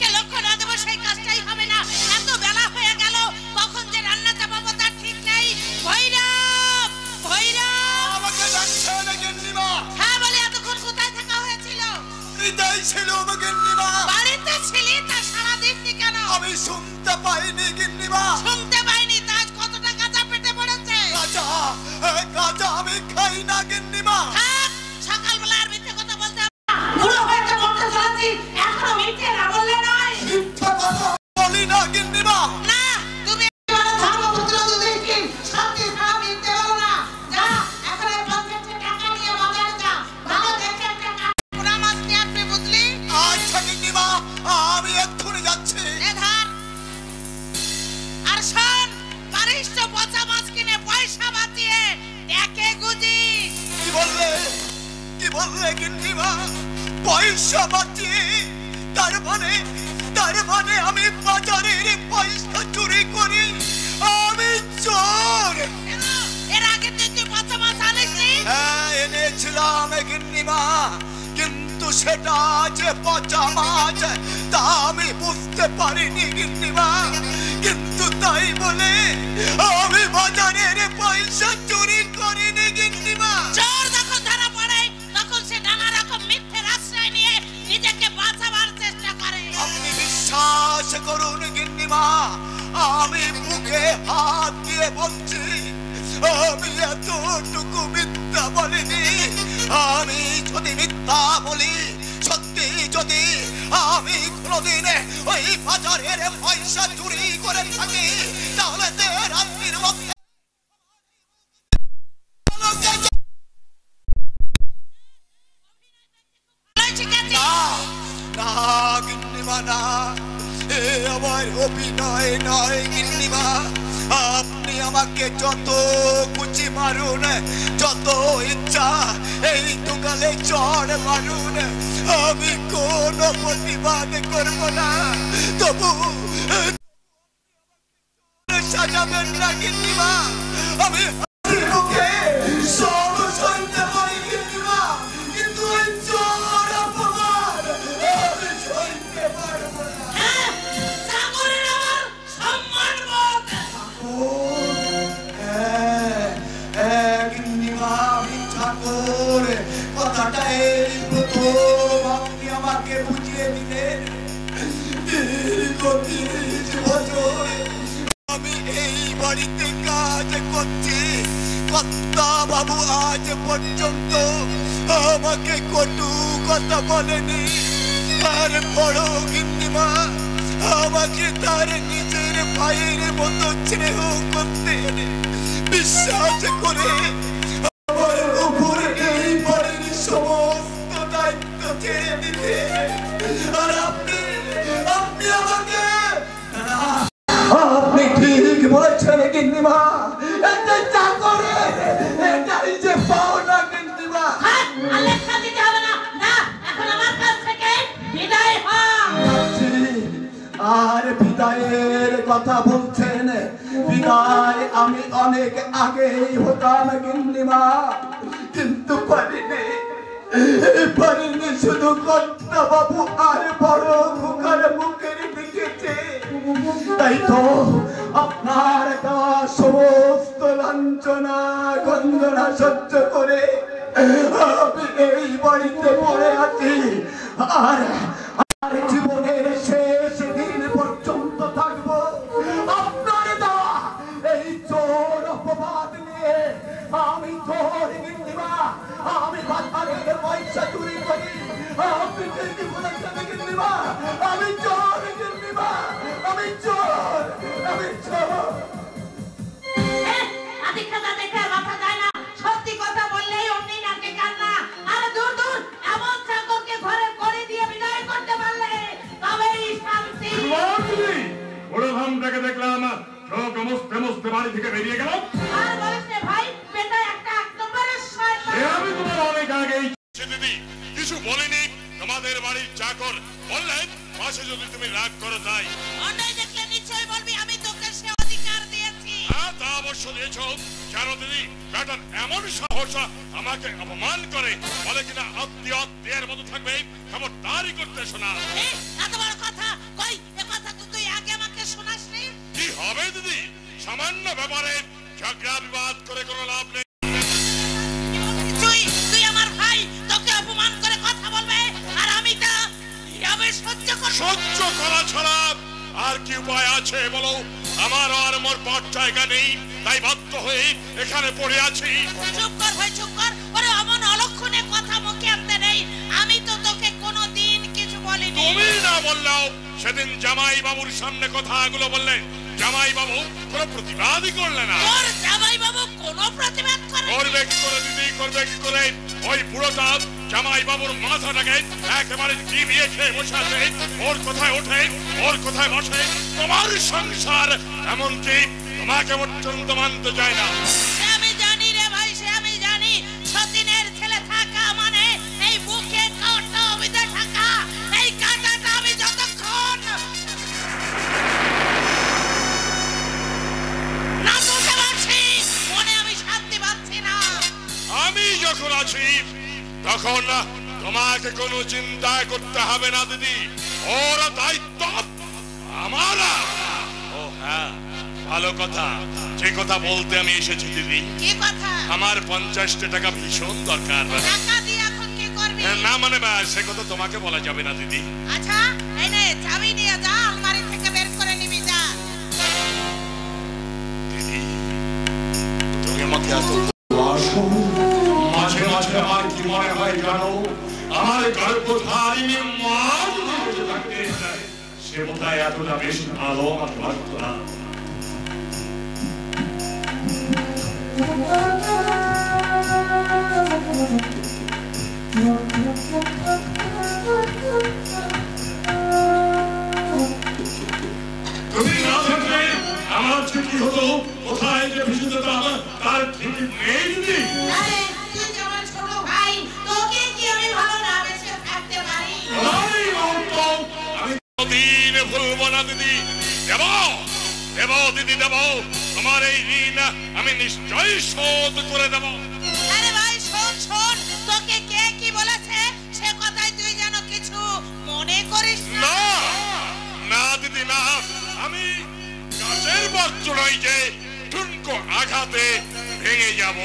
কে লক্ষ্য না দেবো সেই কাজটাই হবে না। এত বেলা হয়ে গেল, কখন যে রান্না চাপাবো তার ঠিক নেই। ভৈরব, ভৈরব, আমাকে ডাকছেন গিন্নিমা? হ্যাঁ বলে, এতক্ষণ কোথায় থাকা হয়েছিল? বিদায় ছিল গিন্নিমা। বাড়িতে ছিলি, তা সারা দিননি কেন? আমি শুনতে পাইনি গিন্নিমা। শুনতে পাইনি? তা আজ কতটা গাঁজা পেটে পড়েছে? গাঁজা আমি খাই না গিন্নিমা। সকালবেলা আর মিথ্যে কথা বলতে হবে না। বুড়ো হয়েছে বলতে চলেছি, এখনো মিথ্যে না বললে নয়। মিথ্যা কথা বলি না গিন্নিমা। না, তুমি ধর্মপুত্র যুধিষ্ঠির, সত্যি ছাড়া মিথ্যে বলো না। যা, এখন এই 50 টাকা নিয়ে বাজারে যা, ভালো দেখে একটা পোড়া মাছ নিয়ে আসবি, বুঝলি? আচ্ছা গিন্নিমা, আমি এক্ষুনি যাচ্ছি। ধর, আর শোন, পারিস তো পচা মাছ কিনে পয়সা বাঁচিয়ে দেখে গুজি। কি বললে? কি বললে গিন্নিমা? পয়সা বাঁচিয়ে? তার মানে আমি বাজারের পয়সা চুরি করি? আমি চোর? এর আগে তুই পচা মাছ আনিসনি? হ্যাঁ, এনেছিলাম গিন্নিমা, কিন্তু সেটা যে পচা মাছ তা আমি বুঝতে পারিনি গিন্নিমা। কিন্তু তাই বলে আমি বাজারের পয়সা চুরি করিনি গিন্নিমা। চোর যখন ধরা পড়ে তখন সে নানা রকম মিথ্যের আশ্রয় নিয়ে নিজেকে বাঁচাবার চেষ্টা করে। আপনি বিশ্বাস করুন গিন্নিমা, আমি বুকে হাত দিয়ে বলছি, আমি এতটুকু মিথ্যা বলিনি। আমি যদি মিথ্যা বলি, সত্যি যদি আমি কোনোদিন ওই বাজারের পয়সা চুরি করে থাকি, তাহলে রাত্রির মধ্যে না গিন্নিমা, না, এ আমার অভিনয় নয় গিন্নিমা। আপনি আমাকে যত কুচি মারুন, যত ইচ্ছা এই দুগালে চড় মারুন, আমি কোনো প্রতিবাদ করব না। তবু সাজাবেন না গিন্নিমা। আমি মুখে সব শুনতে পাই গিন্নিমা, কিন্তু ওই চোর অপমান আমি সইতে পারবো না। চাকরের আমার সম্মান বোধ। গিন্নিমা, আমি ঠাকুর, কথাটা এই প্রথম আপনি আমাকে বুঝিয়ে দিলেন। দীর্ঘ 30 বছর আমি এই বাড়িতে কাজ করছি, কর্তা বাবু আজ পর্যন্ত আমাকে কটু কথা বলেনি। আর বড় গিন্নিমা আমাকে তার নিজের ভাইয়ের মতো স্নেহ করতেন। বিশ্বাস করে আমার উপর এই বাড়ির সমস্ত দায়িত্ব ছেড়ে দিতে, আর আপনি আমাকে আপনি ঠিক বলেছেন গিন্নিমা, এটাই চাকরের, এটাই যে পাওনা গিন্নিমা। লেখা দিতে হবে না, না, এখন আমার কাছ থেকে বিদায় হ। আর বিদায়ের কথা বলছেন? বিদায় আমি অনেক আগেই হতাম গিন্নিমা, কিন্তু পারিনি শুধু কর্তা বাবু আর বড় খোকার মুখের দিকে। তাই তো আপনার দেওয়া সমস্ত লাঞ্ছনা গঞ্জনা সহ্য করে আমি এই বাড়িতে পড়ে আছি। আর জীবনের শেষ দিন পর্যন্ত থাকবো আপনার দেওয়া এই চোর অপবাদ নিয়ে। আমি চোর গিন্নিমা, আমি বাজারের পয়সা চুরি করি। আপনি ঠিকই বলেছেন গিন্নিমা, আমি চোর গিন্নিমা, আমি চোর, আমি চোর। আদিক্ষাতা দেখে মাথা যায় না, সত্যি কথা বললেই অমনি নাকে কান্না। আরে দূর দূর, এমন চাকরকে ঘরে করে দিয়ে বিদায় করতে পারলে তবেই শান্তি। বড় ধামটাকে দেখলাম চোখ মুছতে মুছতে বাড়ি থেকে বেরিয়ে গেল। আর বলিস রে ভাই, বেটা একটা এক নম্বরের শয়তান। আমি তোমার অনেক আগেই দিদি কিছু বলিনি। তোমাদের বাড়ির চাকর বললেন পাশে যদি তুমি রাগ করো তাই। অন্যায় দেখলে নিশ্চয়ই বলবি আমি তোকে সে অধিকার দিয়েছি। হ্যাঁ, তা অবশ্য দিয়েছ। কেন দিদি, বেটার এমন সাহস আমাকে অপমান করে, বলে কিনা আত্মীয়ের মতো থাকবে, খবরদারি করতে শোনা। এত বড় কথা সামান্য ব্যাপারে ঝগড়া বিবাদ করে কোনো লাভ নেই। তুই আমার ভাই, তোকে অপমান করে কথা বলবে আর আমি তা কিভাবে সহ্য করব? সহ্য করা ছাড়া আর কি উপায় আছে বলো? আমার আর মোর পাট জায়গা নেই, তাই বাধ্য হয়ে এখানে পড়ে আছি। চুপ কর ভাই, চুপ কর। ওরে অমন অলক্ষণে কথা মুখে আনতে নেই। আমি তো তোকে কোনোদিন কিছু বলিনি। তুমি না বললেও সেদিন জামাই বাবুর সামনে কথাগুলো বললে, জামাই বাবু কোনো প্রতিবাদই করলে না। তোর জামাই বাবু কোনো প্রতিবাদ করবে কি করে দিদি, করবে কি করে? ওই বুড়োটা জামাই বাবুর মাথাটাকে একেবারে ডিবিয়ে খেয়ে বসে আছে। ওর কোথায় ওঠে, ওর কোথায় বসে। তোমার সংসার এমনকি তোমাকে পর্যন্ত মানতে চায় না। সে আমি জানি রে ভাই, সে আমি জানি। সতীনের ছেলে থাকা মানে এই বুকে কাঁটা বিঁধে থাকা। এই কাঁটাটা আমি যতক্ষণ না তুলতে পারছি, মনে আমি শান্তি পাচ্ছি না। আমি যখন আছি তখন তোমাকে কোনো চিন্তা করতে হবে না দিদি। ওর দায়িত্ব আমার। ও হ্যাঁ, ভালো কথা, যে কথা বলতে আমি এসেছি দিদি। কি কথা? আমার 50 টাকা ভীষণ দরকার। টাকা দিয়ে এখন কি করবি? না মানে সে কথা তোমাকে বলা যাবে না দিদি। আচ্ছা, এই নে চাবি নিয়ে যা, আলমারি থেকে বের করে নিবি যা। দিদি তুমি আমাকে এত মাঝে মাঝে আমার কি মনে হয় জানো, আমার গর্ভধারিণী মা যদি বেঁচে থাকতে সে বোধহয় এতটা বেশি ভালো আমাকে ভাবত না। তুমি না থাকলে আমার যে কি হতো, কোথায় যে ভেসে যেতাম তার ঠিক নেই দিদি। আরে তুই যে আমার ছোট ভাই, তোকে কি আমি ভালো না বেঁচে থাকতে পারি? আমি দিন ভুলবো না দিদি। দেব দেব দিদি দেব, তোমার এই ঋণ আমি নিশ্চয়ই শোধ করে দেব। আরে ভাই শোন শোন, তোকে কে কি বলেছে সে কথাই তুই যেন কিছু মনে করিস না না দিদি না, আমি গাছের বস্তু নই যে ঠুনকো আঘাতে ভেঙে যাব।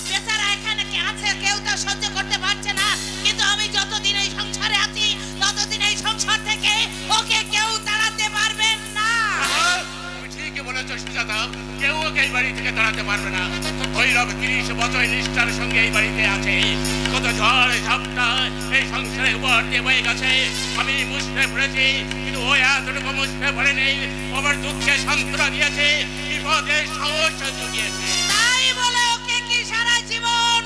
বেচারা এখানে কে আছে, কেউ তো সহ্য করতে পারছে না। কিন্তু আমি যতদিন এই সংসারে আছি ততদিন এই সংসার থেকে ওকে কেউ তাড়াতে পারবেন না। তুমি ঠিকই বলেছো সুজাতা, কেউ ওকে এই বাড়ি থেকে তাড়াতে পারবে না। ভৈরব 30 বছর নিষ্ঠার সঙ্গে এই বাড়িতে আছে। কত ঝড় ঝাপটা এই সংসারের উপর দিয়ে বয়ে গেছে, আমি মুছতে পড়েছি, কিন্তু ও এতটুকু মুছতে পারে নেই। আমার দুঃখে সান্ত্বনা দিয়েছে, বিপদে সাহস জুগিয়েছে। তাই বলে ওকে কি সারা জীবন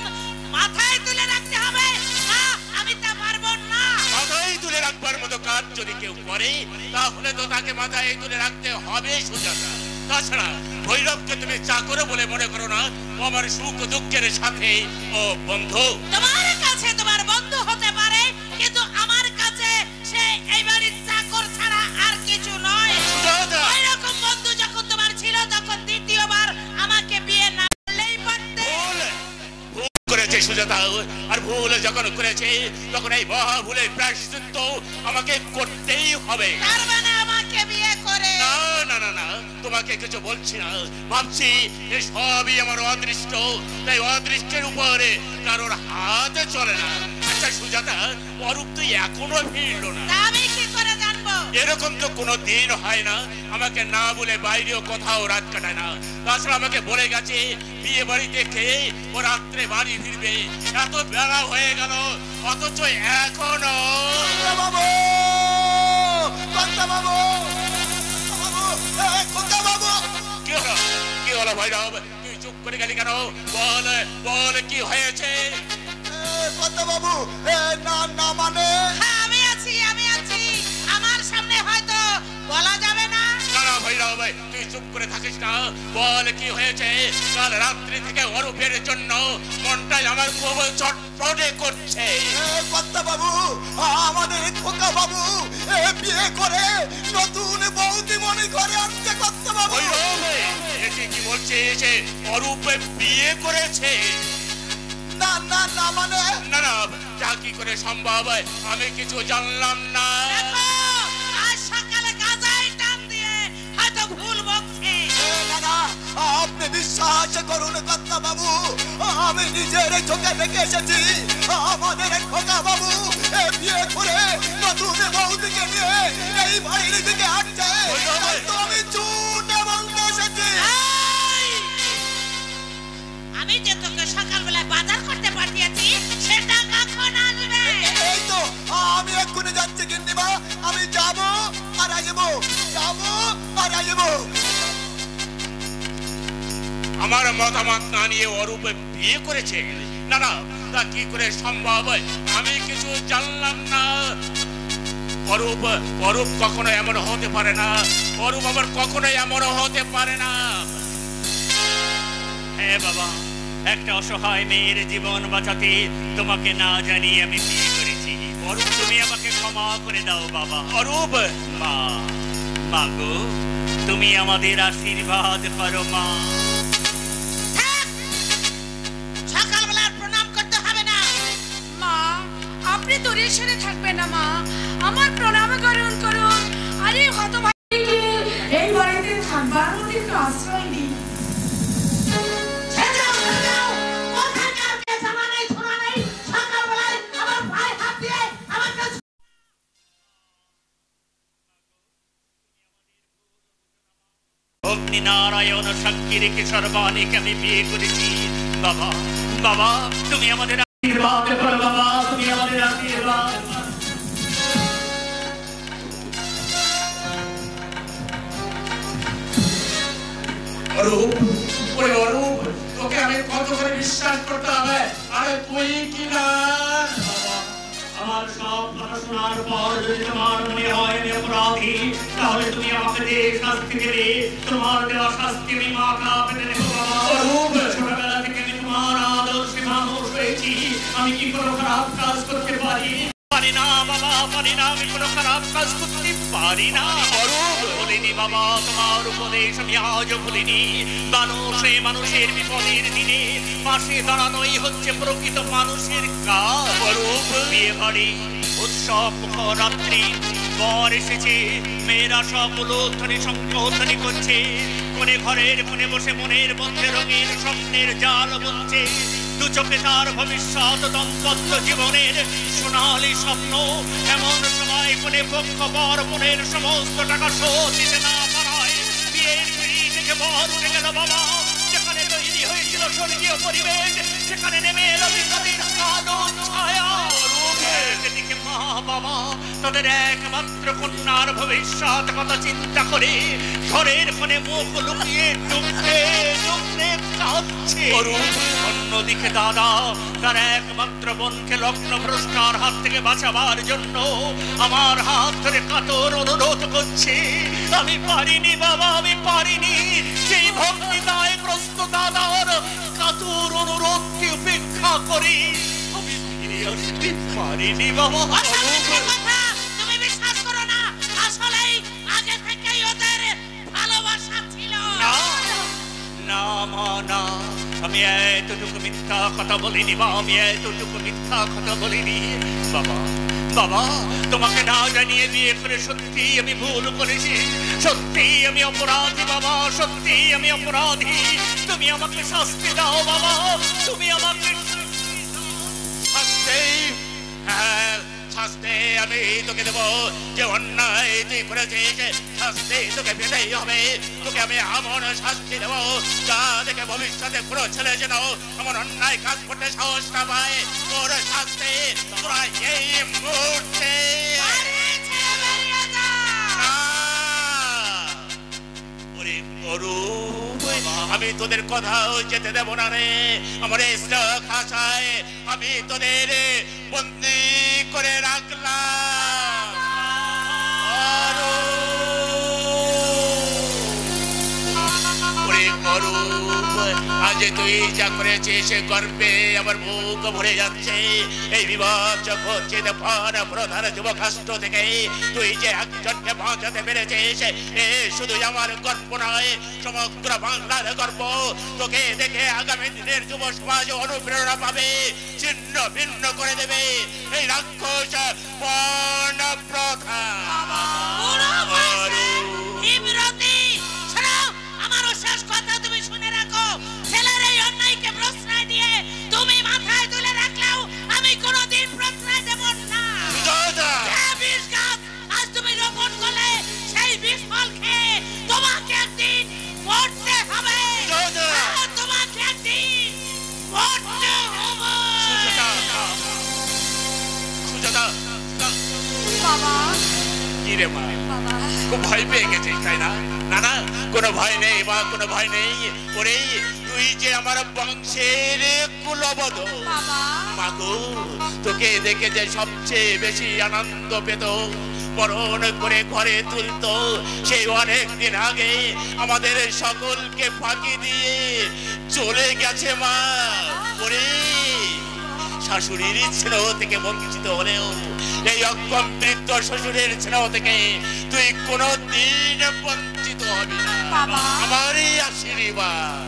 মাথায় তুলে রাখতে হবে? না, আমি তা পারবো না। মাথায় তুলে রাখবার মতো কাজ যদি কেউ করে তাহলে তো তাকে মাথায় তুলে রাখতে হবে সুজাতা। তাছাড়া ভৈরবকে তুমি চাকরে বলে মনে করো না, ও আমার সুখ দুঃখের সাথে ও বন্ধু। তোমার কাছে তোমার বন্ধু হতে পারে, কিন্তু আমার কাছে সে এই বাড়ির চাকর ছাড়া আর কিছু নয়। সুজাতা, এরকম বন্ধু যখন তোমার ছিল তখন দ্বিতীয়বার আমাকে বিয়ে না করলেই পারতে। ভুল করেছে সুজাতা, আর ভুল যখন করেছে তখন এই মহা ভুলের প্রায়শ্চিত্ত আমাকে করতেই হবে। তার মানে আমাকে বিয়ে করে? না না না না, তোমাকে কিছু বলছি না, ভাবছি এ সবই আমার অদৃষ্ট। তাই অদৃষ্টের উপরে কারোর হাত চলে না। আচ্ছা সুজাতা, অরূপ তুই এখনো ফিরলো না, তা আমি কি করে জানবো? এরকম তো কোনো দিন হয় না আমাকে না বলে বাইরেও কোথাও রাত কাটায় না। তাছাড়া আমাকে বলে গেছে বিয়ে বাড়িতে খেয়ে ও রাত্রে বাড়ি ফিরবে। এত বেলা হয়ে গেল অথচ এখনো। বাবু বাবু বাবু কি হলো কি হলো ভৈরব, তুই চুপ করে গেলি কেন? বল বল কি হয়েছে? বাবু না না মানে হ্যাঁ, আমি আছি আমি আছি। আমার সামনে হয়তো বলা যাবে না। না ভৈরব, তুই চুপ করে থাকিস না, বল কি হয়েছে? কাল রাত্রি থেকে অরূপের জন্য মনটাই আমার খুব চটপটে করছে। বাবু আমাদের খোকা বাবু বিয়ে করে নতুন বৌদি মনে করে আনতে বাবু। ভৈরব, এটি কি বলছে যে অরূপে বিয়ে করেছে? না না না মানে না না, তা কি করে সম্ভব? আমি কিছু জানলাম না। দেখো, আজ সকালে গাজা বিশ্বাস করুন কর্তা বাবু, আমি নিজের চোখে দেখে এসেছি আমাদের খোকা বাবু বিয়ে করে নতুন বউদিকে নিয়ে এই বাড়ির দিকে হাঁটছে। তো আমি চুটে বলতে এসেছি। আমি যে তোকে সকালবেলায় বাজার করতে পাঠিয়েছি সেটা কখন আসবে? এই তো আমি এক্ষুনি যাচ্ছি গিন্নিমা, আমি যাবো আর আসবো, যাবো আর আসবো। আমার মতামত না নিয়ে অরূপ বিয়ে করেছে? না না, তা কি করে সম্ভব? আমি কিছু জানলাম না। অরূপ অরূপ কখনো এমন হতে পারে না। অরূপ আবার কখনো এমন হতে পারে না। হ্যাঁ বাবা, একটা অসহায় মেয়ের জীবন বাঁচাতে তোমাকে না জানিয়ে আমি বিয়ে করেছি। অরূপ, তুমি আমাকে ক্ষমা করে দাও বাবা। অরূপ, মা, মা গো, তুমি আমাদের আশীর্বাদ করো মা। সকালবেলা প্রণাম করতে হবে না। মা, আপনি তো রেশনে থাকবেন না মা, আমার প্রণাম গ্রহণ করুন। আরে হতভাগীকে এই বাড়িতে থাকবার মতো একটু আশ্রয় দিন। কোথাকার কে জানা নেই, শোনা নেই, সকালবেলায় আমার ভাই হাত দিয়ে আমাকে অগ্নি নারায়ণ সাক্ষী রেখে সর্বাণীকে আমি বিয়ে করেছি বাবা। বাবা, তুমি আমাদের আশীর্বাদ করো বাবা, তুমি আমাদের আশীর্বাদ। অরূপ, ওরে অরূপ, তোকে আমি কত করে বিশ্বাস করতে হবে, আরে তুই কি না? আমার সব কথা শোনার পর যদি তোমার মনে হয় আমি অপরাধী, তাহলে তুমি আমাকে যে শাস্তি দেবে, তোমার দেওয়া শাস্তি আমি মাথা পেতে নেবো বাবা। ছোটবেলা থেকে আমি তোমার আদর্শে মানুষ হয়েছি, আমি কি কোনো খারাপ কাজ করতে পারি? পারি না বাবা, পারি না, আমি কোনো খারাপ কাজ করতে পারি না। বলিনি বাবা, তোমার উপদেশ আমি আজও ভুলিনি। মানুষে মানুষের বিপদের দিনে পাশে দাঁড়ানোই হচ্ছে প্রকৃত মানুষের কাজ। বিয়ে বাড়ি, উৎসব মুখর রাত্রি, বর এসেছে, মেয়েরা সব উলুধ্বনি শঙ্খধ্বনি করছে, কোনে ঘরের কোণে বসে মনের মধ্যে রঙিন স্বপ্নের জাল বুনছে। দু চোখে তার ভবিষ্যৎ দম্পত্য জীবনের সোনালী স্বপ্ন। এমন সময় কোনে পক্ষ বর মনের সমস্ত টাকা শোধ দিতে না পারায় বিয়ের পিড়ি থেকে বর উঠে গেল বাবা। যেখানে তৈরি হয়েছিল স্বর্গীয় পরিবেশ, সেখানে নেমে এলো বিপদের কালো ছায়া। একদিকে মা বাবা তাদের একমাত্র কন্যার ভবিষ্যৎ কথা চিন্তা করে ঘরের কোণে মুখ লুকিয়ে ডুবতে ডুবতে কাঁদছে। অন্যদিকে দাদা তার একমাত্র বোনকে লগ্ন ভ্রষ্টার হাত থেকে বাঁচাবার জন্য আমার হাত ধরে কাতর অনুরোধ করছে। আমি পারিনি বাবা, আমি পারিনি। সেই ভক্তিদায় গ্রস্ত দাদার কাতর অনুরোধকে উপেক্ষা করি আমি ফিরে আসতে পারিনি বাবা। তুমি বিশ্বাস করো না, আসলেই আগে থেকেই ওদের ভালোবাসা ছিল। না মা না, আমি এতটুকু মিথ্যা কথা বলিনি মা, আমি এতটুকু মিথ্যা কথা বলিনি বাবা। বাবা, তোমাকে না জানিয়ে বিয়ে করে সত্যি আমি ভুল করেছি, সত্যি আমি অপরাধী বাবা, সত্যি আমি অপরাধী। তুমি আমাকে শাস্তি দাও বাবা, তুমি আমাকে শাস্তি, হ্যাঁ শাস্তি আমি তোকে দেবো। যে অন্যায় তুই করেছিস শাস্তি তোকে পেতেই হবে। তোকে আমি এমন শাস্তি দেবো যা দেখে ভবিষ্যতে কোনো ছেলে যেন আমার অন্যায় কাজ করতে সাহস না পায়। তোর শাস্তি তোরা এই মুহূর্তে আমি তোদের কোথাও যেতে দেব না রে। আমার খাঁচায় আমি তোদের বন্দি করে রাখলাম। আজ তুই যা করেছিস গর্বে আমার বুক ভরে যাচ্ছে। এই বিভৎস গচ্ছিত প্রধান যুবক রাষ্ট্র থেকে তুই যে একজনকে বাঁচাতে পেরেছিস, এ শুধু আমার গর্ব নয়, সমগ্র বাংলার গর্ব। তোকে দেখে আগামী দিনের যুব সমাজ অনুপ্রেরণা পাবে, ছিন্ন ভিন্ন করে দেবে এই রাক্ষস বন প্রথা। আমারও শেষ কথা তুমি শুনে রাখো। কি রে মা, খুব ভয় পেয়ে গেছিস তাই না? না না, কোনো ভয় নেই মা, কোনো ভয় নেই। ওরে তুই যে আমার বংশের কুলবধ, মাগো তোকে দেখে যে সবচেয়ে বেশি আনন্দ পেত, বরণ করে ঘরে তুলতো, সেই অনেক দিন আগে আমাদের সকলকে ফাঁকি দিয়ে চলে গেছে মা। ওরে শাশুড়ির স্নেহ থেকে বঞ্চিত হলেও এই অক্ষম বৃদ্ধ শ্বশুরের স্নেহ থেকে তুই কোনদিন বঞ্চিত হবি না। আমার এই আশীর্বাদ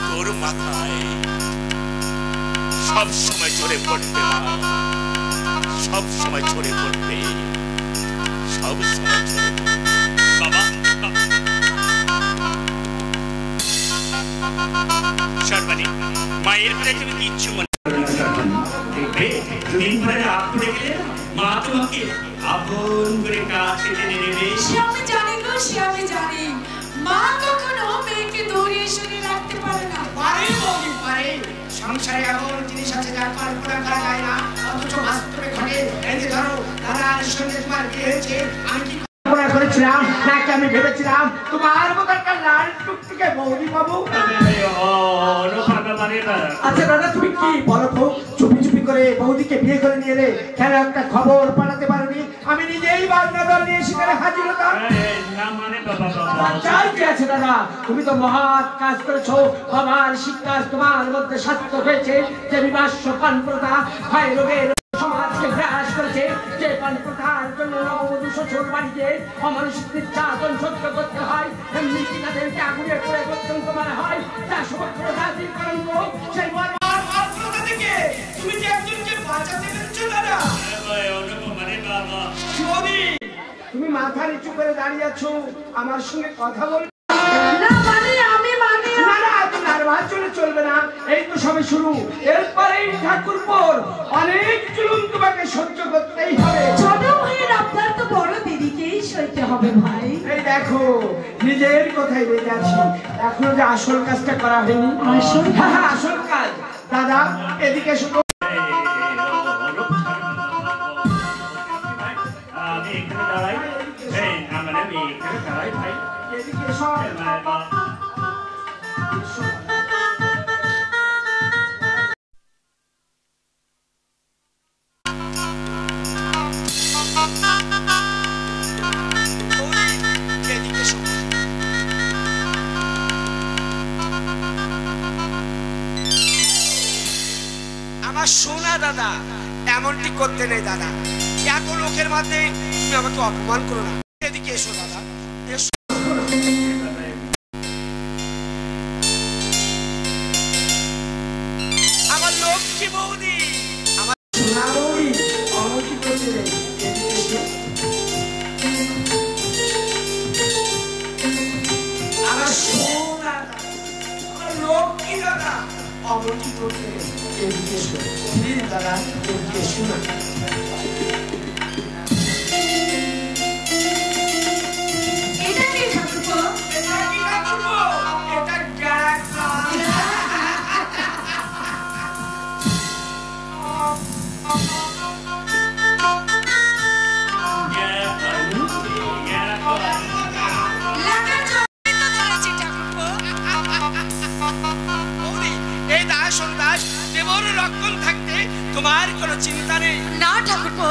তোর মাথায় সব সময় ঝরে পড়বে মা, সব সময় ঝরে পড়বে, সব সময় ঝরে পড়বে। বাবা সর্বাণী, মায়ের পরে তুমি কিচ্ছু মনে করো না সর্বাণী। দেখবে দুদিন পরে রাত পড়ে গেলে মা তোমাকে আপন করে কাছে টেনে নেবে। সে আমি জানি গো, সে আমি জানি। মা কখনো মেয়েকে ধরে সরিয়ে রাখতে পারে না। পারে বৌদি পারে। সংসারে এমন জিনিস আছে যা কল্পনা করা যায় না, অথচ বাস্তবে ঘটে। এই যে ধরো দাদার সঙ্গে তোমার বিয়ে হয়েছে, আমি কি কল্পনা করেছিলাম নাকি আমি ভেবেছিলাম তোমার মতো একটা লাল টুকটুকে বৌদি পাবো? আচ্ছা দাদা, তুমি কি বলো তো, চুপি চুপি করে বৌদিকে বিয়ে করে নিয়ে এলে, কেন একটা খবর পাঠাতে পারোনি? আমি নিজেই বাজনা দল নিয়ে সেখানে হাজির হতাম। কি আছে দাদা, তুমি তো মহৎ কাজ করেছো। বাবার শিক্ষা তোমার মধ্যে সার্থক হয়েছে। যে বিবাহ পান প্রথা ভয় রোগের সমাজকে গ্রাস করেছে, যে পান প্রথার জন্য নববধূ শ্বশুর বাড়িতে অমানসিক নির্যাতন সহ্য করতে হয়, এমনি কি তাদেরকে আগুনে পড়ে পর্যন্ত মারা হয়, যা সমগ্র জাতির কলঙ্ক। সেই বর্বর প্রথা থেকে তুমি যে একজনকে বাঁচাতে পেরেছো দাদা। তুমি মাথা নিচু করে দাঁড়িয়ে আছো, আমার সঙ্গে কথা বলবে না? মানে আমি মানে না না, তুমি নার্ভাস চলে চলবে না। এই তো সবে শুরু, এরপরেই ঠাকুরপোর অনেক জুলুম তোমাকে সহ্য করতেই হবে। ছোট ভাইয়ের আপনার তো বড় দিদিকেই সইতে হবে ভাই। এই দেখো, নিজের কথাই বেঁচে আছি, এখনো যে আসল কাজটা করা হয়নি। আসল? হ্যাঁ, আসল কাজ। দাদা এদিকে শুধু আমি এখানে দাঁড়াই, আমি এখানে দাঁড়াই ভাই। এদিকে সব আমার সোনা দাদা, এমনটি করতে নেই দাদা। এত লোকের মধ্যে তুমি আমাকে অপমান করো না। এদিকে এসো দাদা, এসো। আমার লক্ষ্মী বৌদি, আমার সোনা বৌদি, অমতি করতে নেই। এদিকে এসো। আমার সোনা দাদা, আমার লক্ষ্মী দাদা, অমতি করতে নেই। এদিকে এসো। প্লিজ দাদা, এদিকে এসো না। এটা কি ঠাকুরপো? এটা কি ঠাকুরপো? এটা গ্যাসা। লাগার জন্যই তো ধরেছি ঠাকুরপো। বৌদি, এই দাস সন্তাস দেবর রক্ষণ থাকতে তোমার কোনো চিন্তা নেই। না ঠাকুরপো,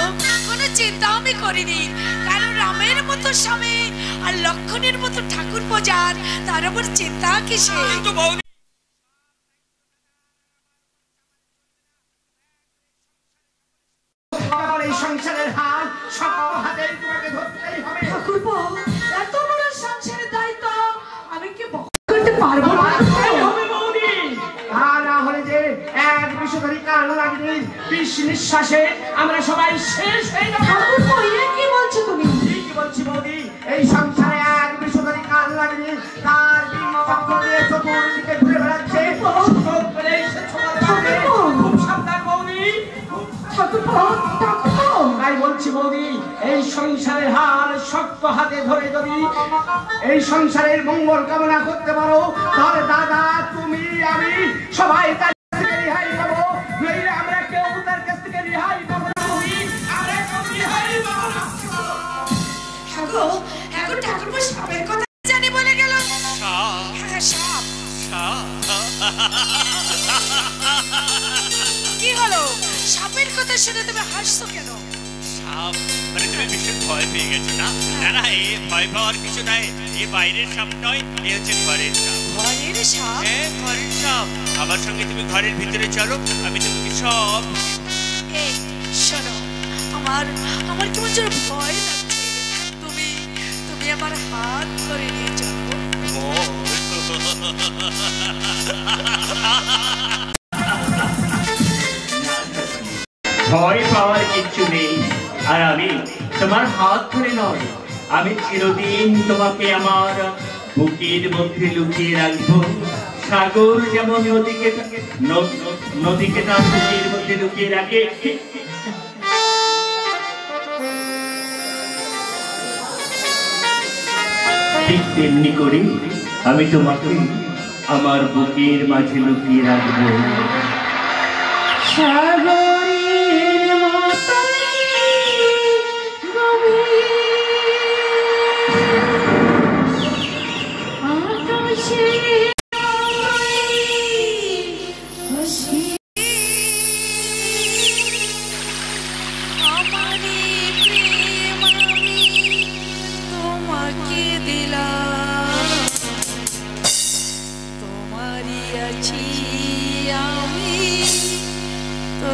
কোনো চিন্তা আমি করিনি। কারণ রামের মতো স্বামী আর লক্ষণের মতো ঠাকুরপো যার, তার উপর চিন্তা কিসে? কিন্তু বৌদি, এই সংসারের হাত শক্ত হাতে তোমাকে ধরতেই হবে। ঠাকুরপো, এত বড় সংসারের দায়িত্ব আমি কি বহন করতে পারবো না? হবে বৌদি, তা না হলে যে এক বিষধরী কান লাগবে, বিষ নিঃশ্বাসে আমরা সবাই শেষ হয়ে যাবো। ঠাকুরপো, এ কি বলছো তুমি? কি বলছি বৌদি, এই সংসারে এক বিষধরী কান লাগবে, তার বিষ চক্র দিয়ে চতুর্দিকে ঘুরে বেড়াচ্ছে। সুযোগ পেলেই সে ছোঁয়া দেবে। খুব সাবধান বৌদি, খুব ঠাকুরপো, ঠাকুরপো, তাই বলছি বৌদি, এই সংসারের হাল শক্ত হাতে ধরে যদি এই সংসারের মঙ্গল কামনা করতে পারো, তাহলে দাদা, তুমি, আমি সবাই তার কাছ থেকে রেহাই পাবো। নইলে আমরা কেউ তার কাছ থেকে রেহাই পাবো না বৌদি, আমরা কেউ রেহাই পাবো না। শুনে তুমি হাসছো কেন? সাপ মানে তুমি ভীষণ ভয় পেয়ে গেছো না? না না, এ ভয় পাওয়ার কিছু নাই। এ বাইরের সাপ নয়, এ হচ্ছে ঘরের সাপ। ঘরের সাপ? হ্যাঁ, ঘরের সাপ। আমার সঙ্গে তুমি ঘরের ভিতরে চলো, আমি তোমাকে সব। এই শোনো, আমার কেমন যেন ভয় লাগছে। তুমি আমার হাত ধরে নিয়ে চলো। ভয় পাওয়ার কিচ্ছু নেই। আর আমি তোমার হাত ধরে নয়, আমি চিরদিন তোমাকে আমার বুকের মধ্যে লুকিয়ে রাখবো। সাগর যেমন নদীকে তার বুকের মধ্যে লুকিয়ে রাখে, ঠিক তেমনি করে আমি তোমাকে আমার বুকের মাঝে লুকিয়ে রাখবো। সাগরের মতো তোমাকে দিলাম, তোমারই আছি আমি তো।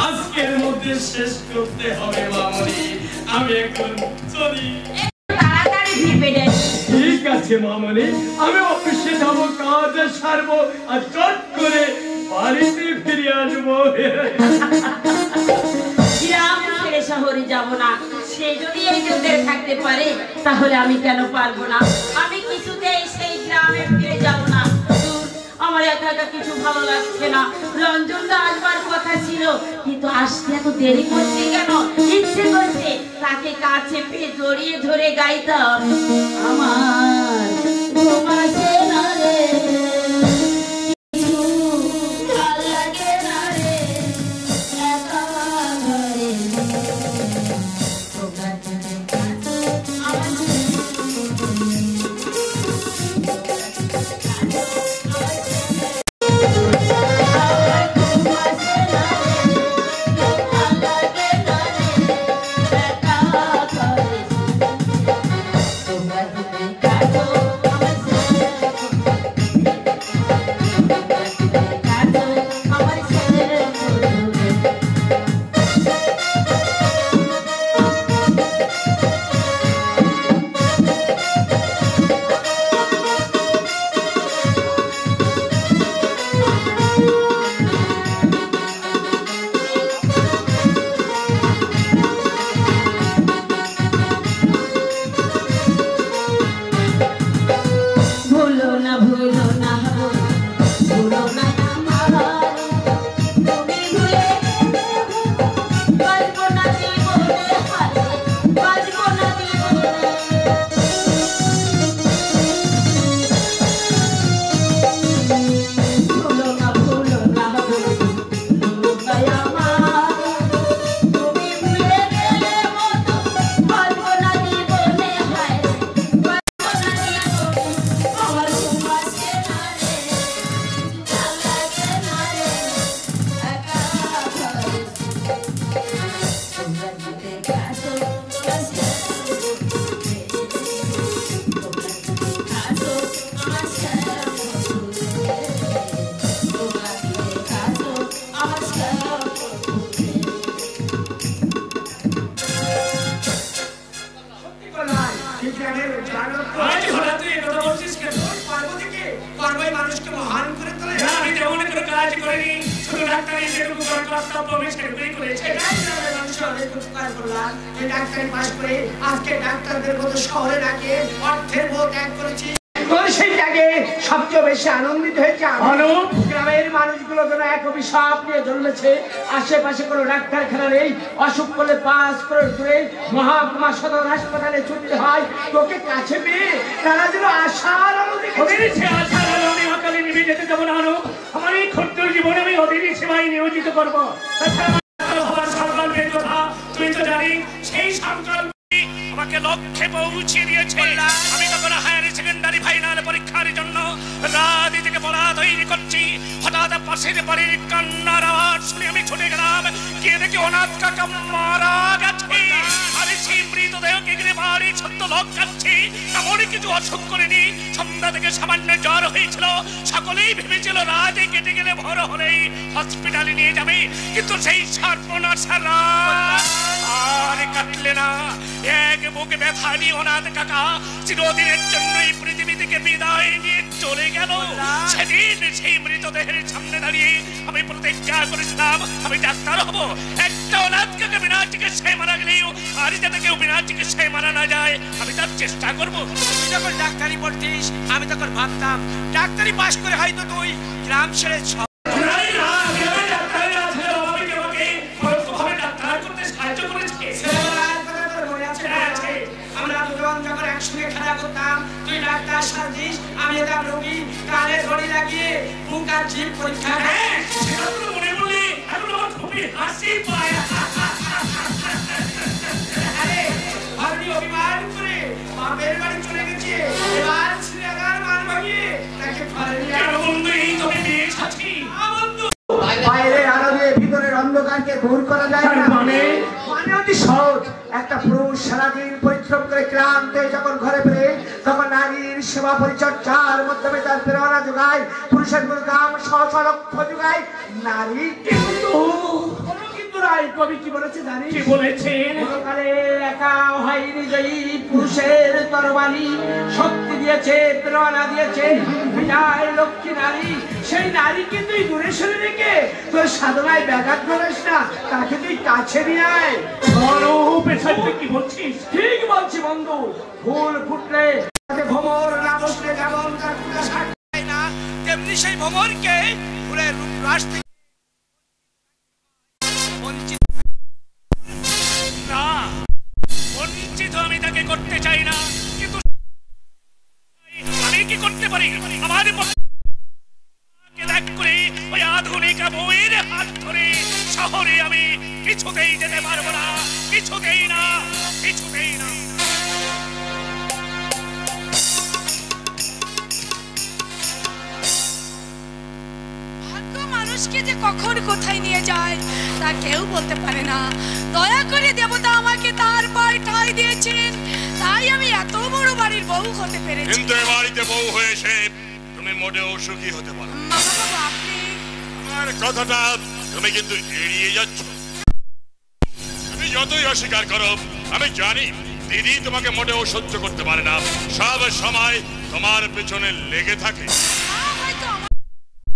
আজকের মধ্যে শেষ করতে হবে মামনি। আমি এখন চলি। তাড়াতাড়ি ফিরবে ড্যাডি। ঠিক আছে মামনি, আমি অফিসে যাবো, কাজ সারবো আর চট করে বাড়িতে ফিরে আসবো। গ্রাম ছেড়ে শহরে যাব না, সে যদি এই যুদ্ধে থাকতে পারে তাহলে আমি কেন পারবো না? আমি কিছুতেই সেই গ্রামে ফিরে যাব না। আমার একা একা কিছু ভালো লাগছে না। রঞ্জনটা আসবার কথা ছিল, কিন্তু আসতে এত দেরি করছে কেন? ইচ্ছে করছে তাকে কাছে পেয়ে জড়িয়ে ধরে গাইতাম, আমার ঘুম আসে না রে, কিছু ভাল লাগে না রে, একা ঘরে তোমরা যদি কাঁদো, আমার সবচেয়ে বেশি আনন্দিত হয়েছে গ্রামের মানুষগুলো যেন এক অভিশাপ নিয়ে জন্মেছে। আশেপাশে কোনো ডাক্তারখানা নেই, অসুখ করলে 5 কিলোমিটার দূরে মহাকুমা সদর হাসপাতালে ছুটতে হয়। তোকে কাছে পেয়ে তারা যেন আশার আলো দেখেছে। আশার আলো আমি অকালে নিভে যেতে দেবো না। আমার এই ক্ষুদ্র জীবনে আমি ওদেরই সেবায় নিয়োজিত করবো। তুই তো জানি সেই সংকল্প আমাকে লক্ষ্যে পৌঁছে দিয়েছে। আমি তখন হায়ার সেকেন্ডারি ফাইনাল পরীক্ষার জন্য রাত থেকে পড়া তৈরি করছি। হঠাৎ পাশের বাড়ির কান্নার আওয়াজ শুনে আমি ছুটে গেলাম। গিয়ে দেখি অনাথ কাকা মারা গেছে। আমি সেই মৃতদেহকে ঘিরে বাড়ি ছোট্ট লোক কাটছি। এমন কিছু অসুখ করেনি, সন্ধ্যা থেকে সামান্য জ্বর হয়েছিল। সকলেই ভেবেছিল রাতে কেটে গেলে ভোর হলেই হসপিটালে নিয়ে যাবে, কিন্তু সেই সর্বনাশা রাত আর কাটলে না। এক বুকে ব্যথা নিয়ে অনাথ কাকা চিরদিনের জন্য এই পৃথিবী থেকে বিদায় নিয়ে চলে গেল। সেদিন সেই মৃতদেহের সামনে দাঁড়িয়ে আমি প্রতিজ্ঞা করেছিলাম আমি ডাক্তার হব। একটা অনাথ কাকা বিনা চিকিৎসায় মারা গেলেও আর যাতে কেউ বিনা চিকিৎসায় মারা না যায় আমি তার চেষ্টা করবো। তুই যখন ডাক্তারি পড়তিস আমি তখন ভাবতাম ডাক্তারি পাশ করে হয়তো তুই গ্রাম ছেড়ে একসঙ্গে খেলা করতাম। তুই ডাক্তার সাজিস, আমি এটা রোগী কানে ধরে লাগিয়ে বুক আর জিভ পরীক্ষা। হ্যাঁ, সেটা তো মনে বললি এখন আমার খুবই হাসি পায়। আরে ভাবি অভিমান করে বাপের বাড়ি চলে গেছে, এবার ছেলেটার মান ভাঙিয়ে তাকে ঘরে নিয়ে কেন বন্ধু এই তোকে পেয়ে ছাড়ছি? বাইরের আলো দিয়ে ভিতরের অন্ধকারকে দূর করা যায় না। মানে অতি সহজ। একটা পুরুষ সারাদিন পরিশ্রম করে ক্লান্ত যখন ঘরে ফিরে তখন নারীর সেবা পরিচর্যার মাধ্যমে তার প্রেরণা যোগায়, পুরুষের গুণগান সহসা লক্ষ্য যোগায় নারী। কিন্তু কিন্তু রায় কবি কি বলেছে জানিস? কি বলেছেন? পরকালে একা হয়নি জয়ী, পুরুষের তরবারি শক্তি দিয়েছে, প্রেরণা দিয়েছে বিদায় লক্ষ্মী নারী। সেই নারীকে তুই দূরে সরে রেখে তোর সাধনায় ব্যাঘাত করিস না, তাকে তুই কাছে নিয়ে আয়। কি বলছিস? ঠিক বলছি বন্ধু। ফুল ফুটলে ভ্রমর না বসলে যেমন তার ফুলে থাকে না, তেমনি সেই ভ্রমরকে ফুলের রূপ রাস থেকে বঞ্চিত না, বঞ্চিত আমি তাকে করতে চাই না, কিন্তু আমি কি করতে পারি? আমার ত্যাগ করে ওই আধুনিক বউয়ের হাত ধরে শহরে আমি কিছুতেই যেতে পারবো না, কিছুতেই না, কিছুতেই না। ভাগ্য মানুষকে যে কখন কোথায় নিয়ে যায় তা কেউ বলতে পারে না। দয়া করে দেবতা আমাকে তার পায়ে ঠাঁই দিয়েছেন, তাই আমি এত বড় বাড়ির বউ হতে পেরেছি। কিন্তু এ বাড়িতে বউ হয়েছে তুমি মোটেও সুখী হতে পারো না। মামা বাবু, আপনি আমার কথাটা তুমি কিন্তু এড়িয়ে যাচ্ছ। তুমি যতই অস্বীকার করো, আমি জানি দিদি তোমাকে মোটেও সহ্য করতে পারে না, সব সময় তোমার পেছনে লেগে থাকে। হয়তো আমার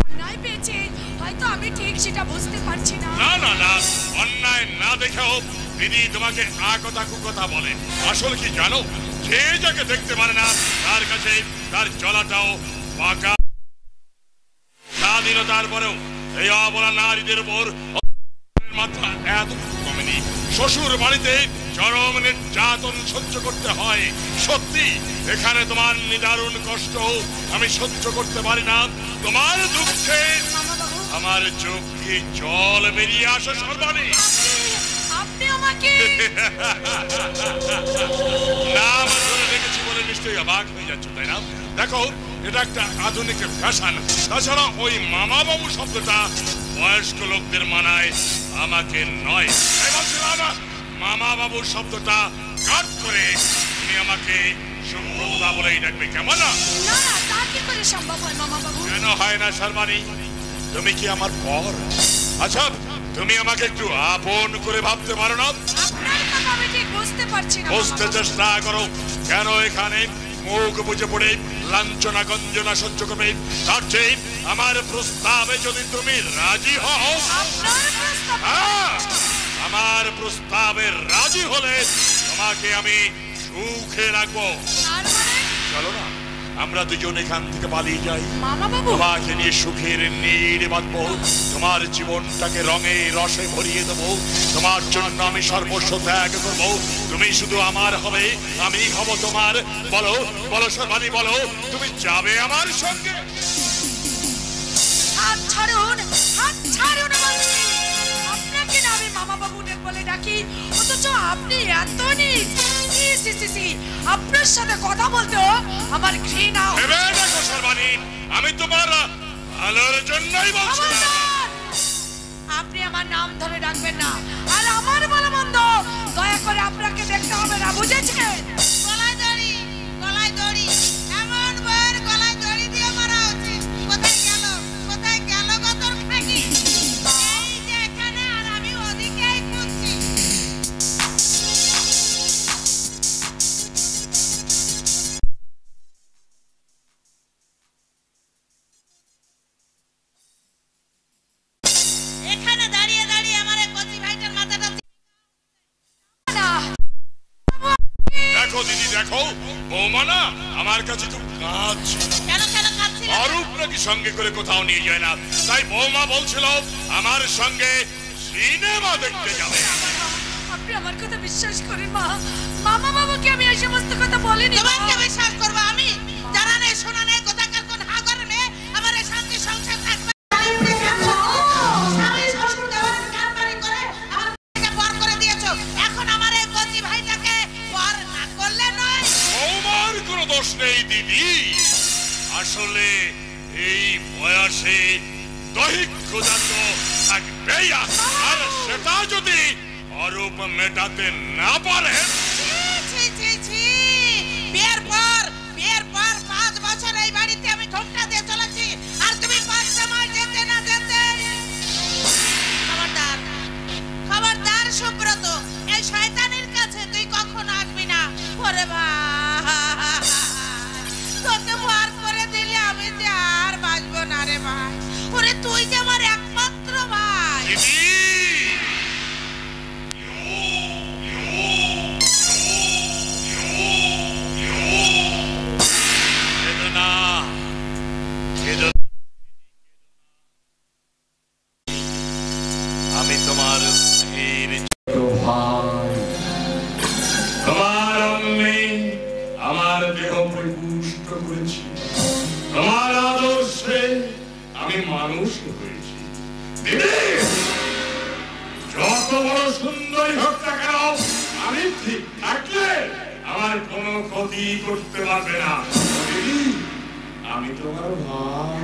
অন্যায় পেয়েছে, হয়তো আমি ঠিক সেটা বুঝতে পারছি না। না না না, অন্যায় না দেখেও দিদি তোমাকে কথা কুকথা বলে। আসলে কি জানো, যে যাকে দেখতে পারে না তার কাছে তার চলাটাও পাকা। স্বাধীনতার পরেও এই অবলা নারীদের উপর মাত্রা এত কমেনি। শ্বশুর বাড়িতে চরম নির্যাতন সহ্য করতে হয়। সত্যি এখানে তোমার নিদারুণ কষ্ট আমি সহ্য করতে পারি না। তোমার দুঃখে আমার চোখ দিয়ে জল বেরিয়ে আসে সর্বাণী। আপনি আমাকে নাম ধরে রেখেছি বলে নিশ্চয়ই অবাক হয়ে যাচ্ছ, তাই না? দেখো, এটা একটা আধুনিক ফ্যাশন। তাছাড়া ওই মামা বাবু শব্দটা বয়স্ক লোকদের মানায়, আমাকে নয়। তাই বলছিলাম না, মামা বাবুর শব্দটা কাট করে তুমি আমাকে সুব্রতা বলেই ডাকবে, কেমন না? না না, তা কি করে সম্ভব হয় মামা বাবু? কেন হয় না সর্বাণী? তুমি কি আমার পর? আচ্ছা, তুমি আমাকে একটু আপন করে ভাবতে পারো না? আপনার কথা আমি ঠিক বুঝতে পারছি না। বুঝতে চেষ্টা করো। কেন এখানে মুখ বুঝে পড়ে লাঞ্ছনা গঞ্জনা সহ্য করবে? তার চেয়ে আমার প্রস্তাবে যদি তুমি রাজি হও। আপনার প্রস্তাব? হ্যাঁ, আমার প্রস্তাবে রাজি হলে তোমাকে আমি সুখে রাখবো। তার মানে চলো না, আমরা দুজন এখান থেকে পালিয়ে যাই। মামা বাবু, তোমাকে নিয়ে সুখের নীড় বাঁধবো, তোমার জীবনটাকে রঙে রসে ভরিয়ে দেবো। তোমার জন্য আমি সর্বস্ব ত্যাগ করবো। তুমি শুধু আমার হবে, আমি হব তোমার। বলো বলো সর্বাণী, বলো তুমি যাবে আমার সঙ্গে? হাত ছাড়ুন, হাত ছাড়ুন বলছি। আপনাকে না আমি মামা বাবুদের বলে ডাকি, অথচ আপনি এত নিজ। আপনার সাথে কথা বলতেও আমার ঘৃণা। ভেবে দেখো সর্বাণী, আমি তোমার ভালোর জন্যই বলছি। আপনি আমার নাম ধরে ডাকবেন না, আর আমার ভালো মন্দ দয়া করে আপনাকে দেখতে হবে না, বুঝেছেন? গলায় দড়ি, গলায় দড়ি, এমন বয়ের গলায় দড়ি দিয়ে মারা উচিত। কোথায় গেল, কোথায় গেল গো তোর ফাঁকি? এই যে এখানে, আর আমি ওদিকেই খুঁজছি। এখানে দাঁড়িয়ে দাঁড়িয়ে আমার এই কচি ভাইটার মাথাটা না, দেখো দিদি, দেখো বৌমা না আমার কাছে খুব কাঁদছে। কেন কেন খাচ্ছি না? অরূপ নাকি সঙ্গে করে কোথাও নিয়ে যায় না, তাই বৌমা বলছিল আমার সঙ্গে সিনেমা দেখতে যাবে। আপনি আমার কথা বিশ্বাস করেন মা? মামা বাবুকে আমি এই সমস্ত কথা বলিনি। তোমাকে বিশ্বাস করবো আমি? যারা নেই শোনা নেই, কোথাকার কোন হাগর মেয়ে আমার এই শান্তি সংসার থাকবে? স্বামী শ্বশুর দেওয়ার কারবারি করে আমার মেয়েকে পর করে দিয়েছো। এখন আমার এই কচি ভাইটাকে পর না করলে নয়। বৌমার কোনো দোষ নেই দিদি। আসলে এই বয়সে দৈহিক ক্ষুধা তো থাকবেই, আর সেটা যদি অরূপ মেটাতে না পারে। ছি ছি ছি, বিয়ের পর 5 বছর এই বাড়িতে আমি ঠোঁটটা দিয়ে চলেছি, আর তুমি 5 সময় যেতে না যেতে খবরদার সুব্রত, এই শয়তানের কাছে তুই কখনো আসবি না। ওরে ভাই, তোকে মার করে দিলে আমি যে আর বাঁচবো না রে ভাই। ওরে তুই যে আমার একমাত্র ভাই। আমি তোমার স্নেহের ভাই, তোমার অন্নে আমার দেহ পরিপুষ্ট করেছি, তোমার আদর্শে আমি মানুষ হয়েছি। দিদি, যত বড় সুন্দরী হোক না কেন, আমি ঠিক থাকলে আমার কোনো ক্ষতি করতে পারবে না। দিদি, আমি তোমার ভাই।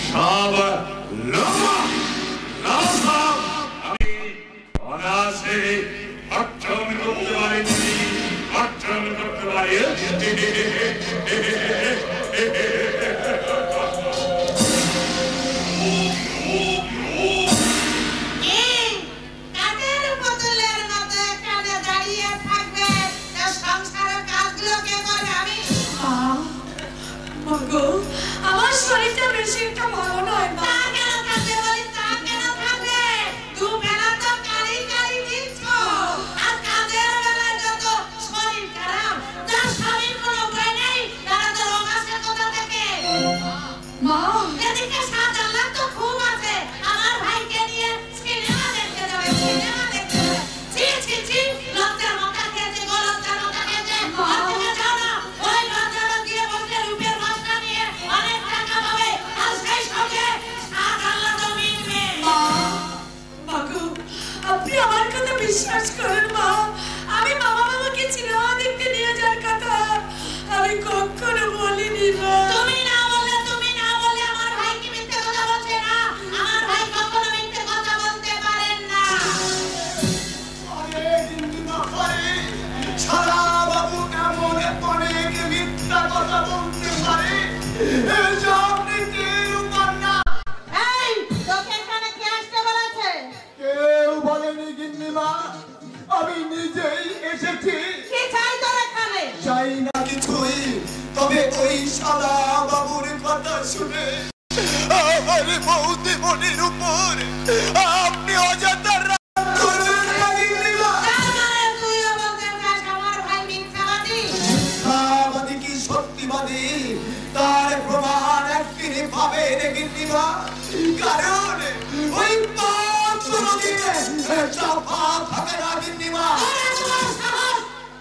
সব আমি অনায়াসে ভক্ষণ করতে পারি, ভক্ষণ করতে পারি। কাঠের বোতলের মতো এখানে দাঁড়িয়ে থাকবে, সংসারের কাজগুলো কে করবে? আমি। মাগো, আমার শরীরটা বেশি একটা ভালো নয় মা। তা কেন থাকবে বলি, তা কেন থাকবে? দুবেলা তো কারি কারি দিচ্ছ, আর কাজের বেলায় যত শরীর খারাপ, যার স্বামীর কোনো উপায় নেই, তারা তো রোগ আসে কোথা থেকে? মা, এদিকে শাহজালাল তো খুব আছে, আমার ভাইকে নিয়ে সিনেমা দেখতে যাবে, সিনেমা দেখতে যাবে। ছি ছি ছি, লজ্জার মাথা খেয়েছে গো, লজ্জার মাথা খেয়েছে। আর তুমি যাও না, ওই লজ্জাটা দিয়ে বসে রূপের মাছটা নিয়ে অনেক টাকা পাবে, আর সেই সঙ্গে শাহজালাল তো মিলবে। মাগো, আপনি আমার কথা বিশ্বাস করেন মা। আমি বাবা বাবাকে সিনেমা দেখতে নিয়ে যাওয়ার কথা আমি কখনো বলিনি মা। তুমি না বললে আমার ভাই কি মিথ্যে কথা বলছে না? আমার ভাই কখনো মিথ্যে কথা বলতে পারেন না। সারা বাবু এমন অনেক মিথ্যা কথা বলতে পারে, এসব নীতির উপর না। এই, তোকে এখানে কে আসতে বলেছে? কেউ বলেনি গিন্নিমা, আমি নিজেই এসেছি। কি চাই তোর এখানে? চাই না কিছুই, তবে ওই সাদা বাবুর কথা শুনে আমার বৌদি মনির উপর আপনি অযথা রাগ করবেন না গিন্নিমা। তার মানে তুইও বলতে চাস আমার ভাই মিথ্যাবাদী? মিথ্যাবাদী কি সত্যিবাদী তার প্রমাণ একদিনে পাবেন গিন্নিমা। কারণ ওই পাঁচ দিনে চাপা থাকে না গিন্নিমা। ওরে তোমার সাহস,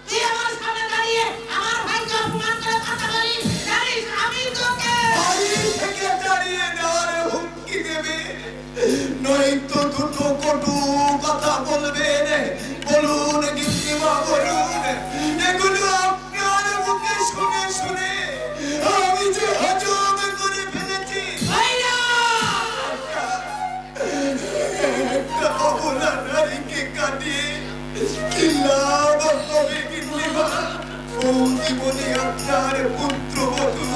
তুই আমার সামনে দাঁড়িয়ে আমার ভাইকে অপমান করে কথা বলিস? জানিস আমি তোকে বাড়ি থেকে দাঁড়িয়ে নেওয়ার হুমকি দেবে, নয়তো দুটো কটু কথা বলবেন। বলুন গিন্নিমা, বলুন। এগুলো আপনার মুখে শুনে শুনে আমি যে হজম করে ফেলেছি। একটা অবলা নারীকে কাটিয়ে কি লাভ হবে গিন্নিমা? বৌদি বলে আপনার পুত্রবধূ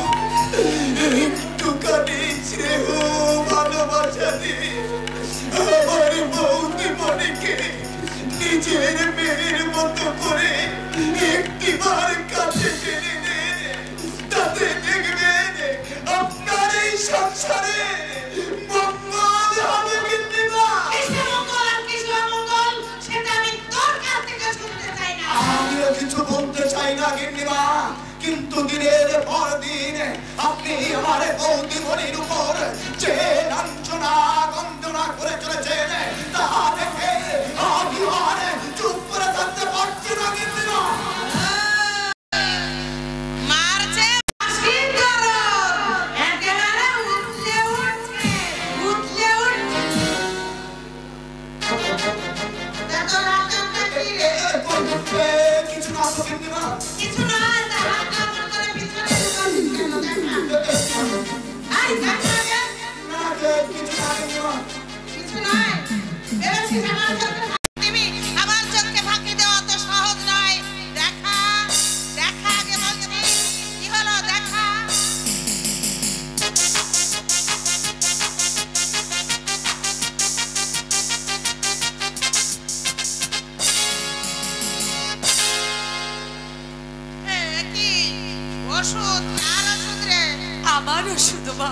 একটুখানি স্নেহ ভালোবাসা দিয়ে আমার বৌদি মনিকে নিজের মেয়ের মতো করে একটিবার কাছে টেনে নেন। তাতে দেখবেন আপনার এই সংসারে মঙ্গল হবে গিন্নিমা। কিসের মঙ্গল আর কিসের অমঙ্গল সেটা আমি তোর কাছ থেকে শুনতে চাই না। আমিও কিছু বলতে চাই না গিন্নিমা, কিন্তু দিনের পর দিন আপনি আমার বৌদি মনির উপর যে লাঞ্ছনা গঞ্জনা করে চলেছেন, তা দেখে আমি আর চুপ করে থাকতে পারছি না গিন্নিমা। মারছে ফাঁসি করো, একেবারে উঠলে উঠছে, উঠলে উঠছে। দেখো রাজনটা কি রে? কিছু না তো গিন্নিমা। কিছু নয়, তা হাত কামড় করে পিছনে ঢুকাচ্ছিস কেন? দেখা। এই, দেখা গে। না, কিছু না গিন্নিমা। কিছু নয়। ভেবেছিস আমার চোখে ফাঁকি দিবি? আমার চোখে ফাঁকি দেওয়া অত সহজ নয়। দেখা, দেখা আগে বলছি। কি হলো দেখা? ওষুধ আর ওষুধ রে আমার ওষুধ মা।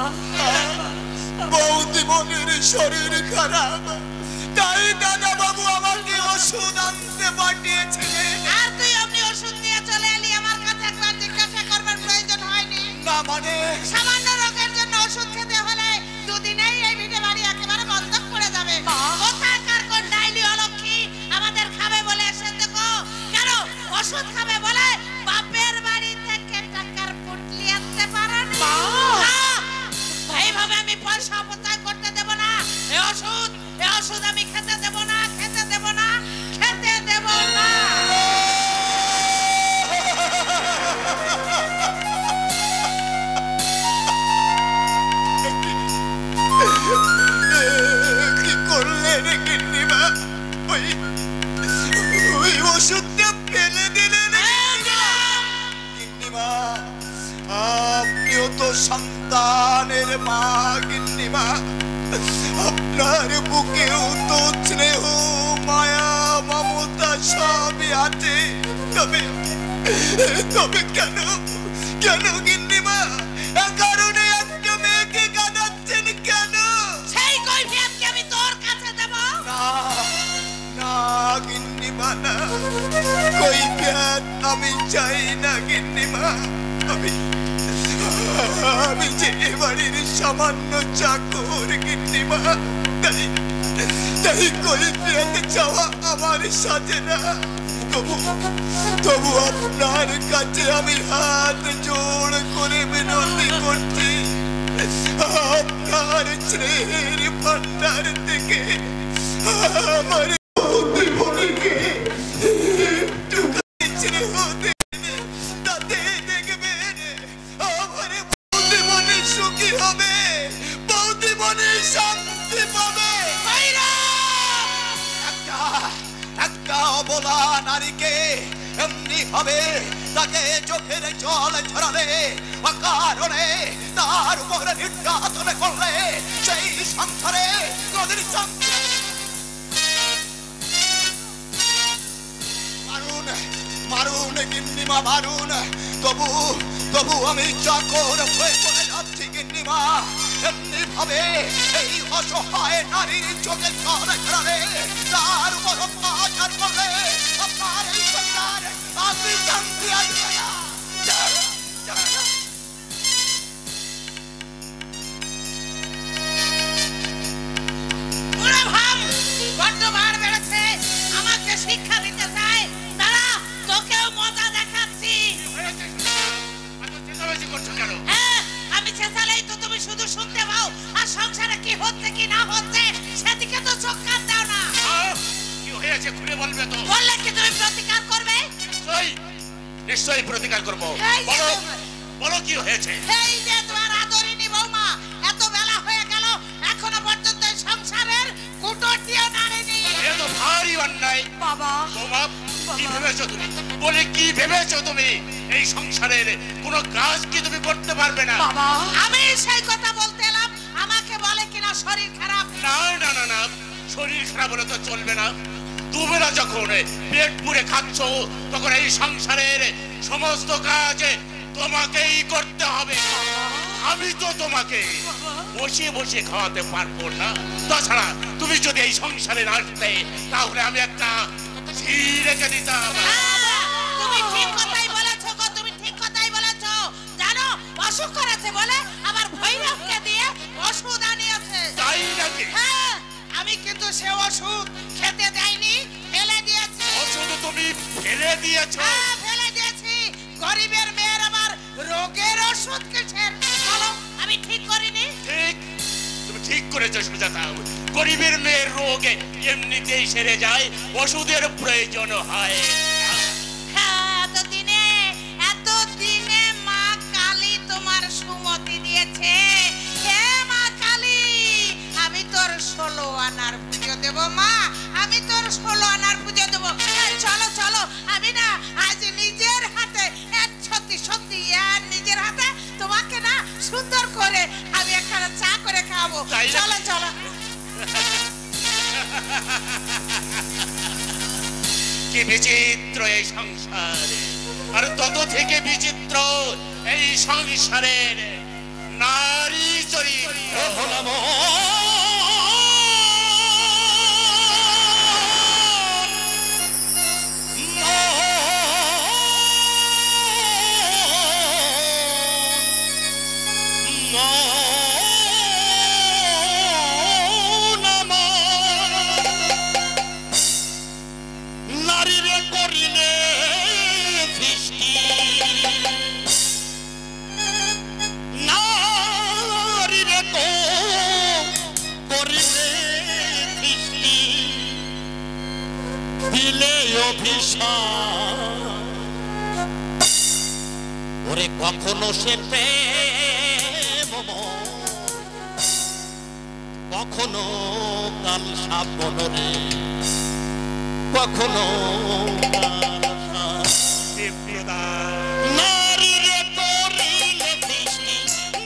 বৌদিমণির শরীর খারাপ, তাই দাদা বাবু আমাকে ওষুধ আনতে পাঠিয়েছিলেন। আর তুই অমনি ওষুধ নিয়ে চলে এলি, আমার কাছে একবার জিজ্ঞাসা করবার প্রয়োজন হয়নি? না মানে সামান্য রোগের জন্য ওষুধ খেতে হলে দুদিনেই এই ভিটে বাড়ি একেবারে বন্ধ করে যাবে। কোথাকার কোন ডাইনি অলক্ষী আমাদের খাবে বলে এসেছে গো? কেন ওষুধ খাবে বলে বাপের বাড়ি থেকে টাকার পুটলি আনতে পারে না? এইভাবে আমি পয়সা অপচয় করতে দেব না। এই ওষুধ আমি খেতে দেব না, খেতে দেব না, খেতে দেব না। কি করলে রে গিন্নিমা? ওই ওষুধটা ফেলে দিলেন গিন্নিমা। আপনিও তো সন্তানের মা গিন্নিমা, আপনার বুকেও তো স্নেহ মায়া মমতা সবই আছে। তবে কেন গিন্নিমা কারণে একটা মেয়েকে কাঁদাচ্ছেন কেন? সেই কৈফিয়ত কি আমি তোর কাছে দেব? না গিন্নিমা না, কৈফিয়ত আমি চাই না গিন্নিমা। আমি যে বাড়ির সামান্য চাকর গিন্নিমা, তাই কৈফিয়ত চাওয়া আমার সাজে না। তবু আপনার কাছে আমি হাত জোড় করে বিনতি করছি, আপনার স্নেহের ভান্ডার থেকে আমার বৌদিমণিকে একটু স্নেহ দিন, তাতে দেখবেন আমার বৌদিমণি সুখী হবে, বৌদিমণি শান্তি পাবে। একটা অবলা নারীকে এমনি ভাবে তাকে চোখের জল ঝরালে, অকারণে তার উপরে নির্যাতন করলে সেই সংসারে নদীর মারুন গিন্নিমা মারুন। তবু আমি চাকর হয়ে চলে যাচ্ছি গিন্নিমা। এমনি ভাবে এই অসহায় নারীর চোখে জল ঝরালে, তার উপর অত্যাচার করলে আপনার এই সংসার আপনি শান্তি আসবে না। বড্ড ভার বেড়েছে, আমাকে শিক্ষা দিতে চায়। দাঁড়া, তোকেও মজা দেখাচ্ছি। হ্যাঁ, আমি চেঁচালেই তো তুমি শুধু শুনতে পাও, আর সংসারে কি হচ্ছে কি না হচ্ছে সেদিকে তো চোখ কান দাও না। কি হয়েছে খুলে বলবে তো? বললে কি তুমি প্রতিকার করবে? নিশ্চয়ই প্রতিকার করবো। বলো কি হয়েছে? এই যে তোমার আদরিনী বৌমা এত বেলা হয়ে গেল এখনো পর্যন্ত সংসারের কুটোটিও নাড়েনি। এ তো ভারী অন্যায় বাবা। বৌমা, কি ভেবেছো তুমি? বলে কি ভেবেছো তুমি? এই সংসারের কোনো কাজ কি তুমি করতে পারবে না? বাবা, আমি সেই কথা বলতে এলাম। আমাকে বলে কিনা শরীর খারাপ। না, শরীর খারাপ হলে তো চলবে না। দুবেলা যখন পেট পুরে খাচ্ছ, তখন এই সংসারের সমস্ত কাজ তোমাকেই করতে হবে। আমি তো তোমাকে বসে বসে খাওয়াতে পারবো না। তাছাড়া তুমি যদি এই সংসারে না আসতে, তাহলে আমি একটা ঝি রেখে দিতাম। তুমি ঠিক কথাই বলেছো গো, তুমি ঠিক কথাই বলেছো। জানো অসুখ করেছে বলে আবার ভৈরবকে দিয়ে ওষুধ আনিয়েছে। তাই নাকি? হ্যাঁ, আমি কিন্তু সে ওষুধ খেতে দেইনি, ফেলে দিয়েছি। ওষুধ তুমি ফেলে দিয়েছো? হ্যাঁ, ফেলে দিয়েছি। গরিবের মেয়ের আবার রোগের ওষুধ কিসের? বলো, আমি ঠিক করিনি? ঠিক, তুমি ঠিক করেছো সুজাতা। গরিবের মেয়ের রোগ এমনিতেই সেরে যায়, ওষুধের প্রয়োজন হয়। এতদিনে মা কালী তোমার সুমতি দিয়েছে। হে মা কালী, আমি তোর 16 আনার পুজো দেব মা, আমি তোর 16 আনার পুজো দেব। চলো, আমি না আজ নিজের হাতে সত্যি নিজের হাতে তোমাকে না সুন্দর করে আমি একখানা চা করে খাবো। চলো। কি বিচিত্র এই সংসার, আর তত থেকে বিচিত্র এই সংসারের নারী চরিত্র ভোলাম নারীরে করিলে সৃষ্টি নারীরে করিলে সৃষ্টি দিলে অভিশাপ ওরে কখনো সে প্রেম কখনো কাল সাবনরে কখনো নারীরে করিলে সৃষ্টি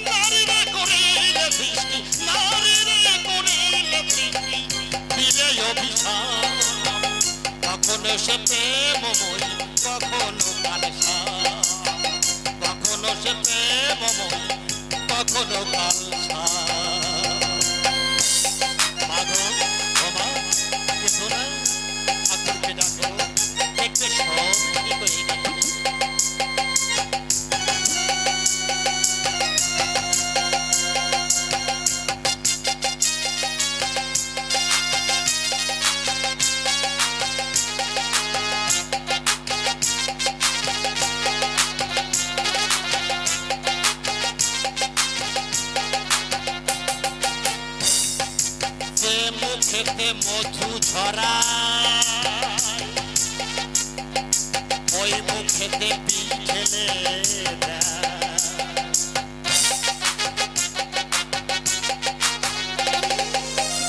নারীরে করিলে সৃষ্টি নারীরে করিলে সৃষ্টি দিলে অভিশাপ কখনো সে প্রেমময় কখনো কাল সাপ কখনো সে প্রেমময় কখনো কাল সাপ মাগো ওমা কিছু না ঠাকুরকে ডাকো দেখবে সব ঠিক হয়ে গেছে মুখেতে মধু ঝরায় ওই মুখেতে পিল ঢেলে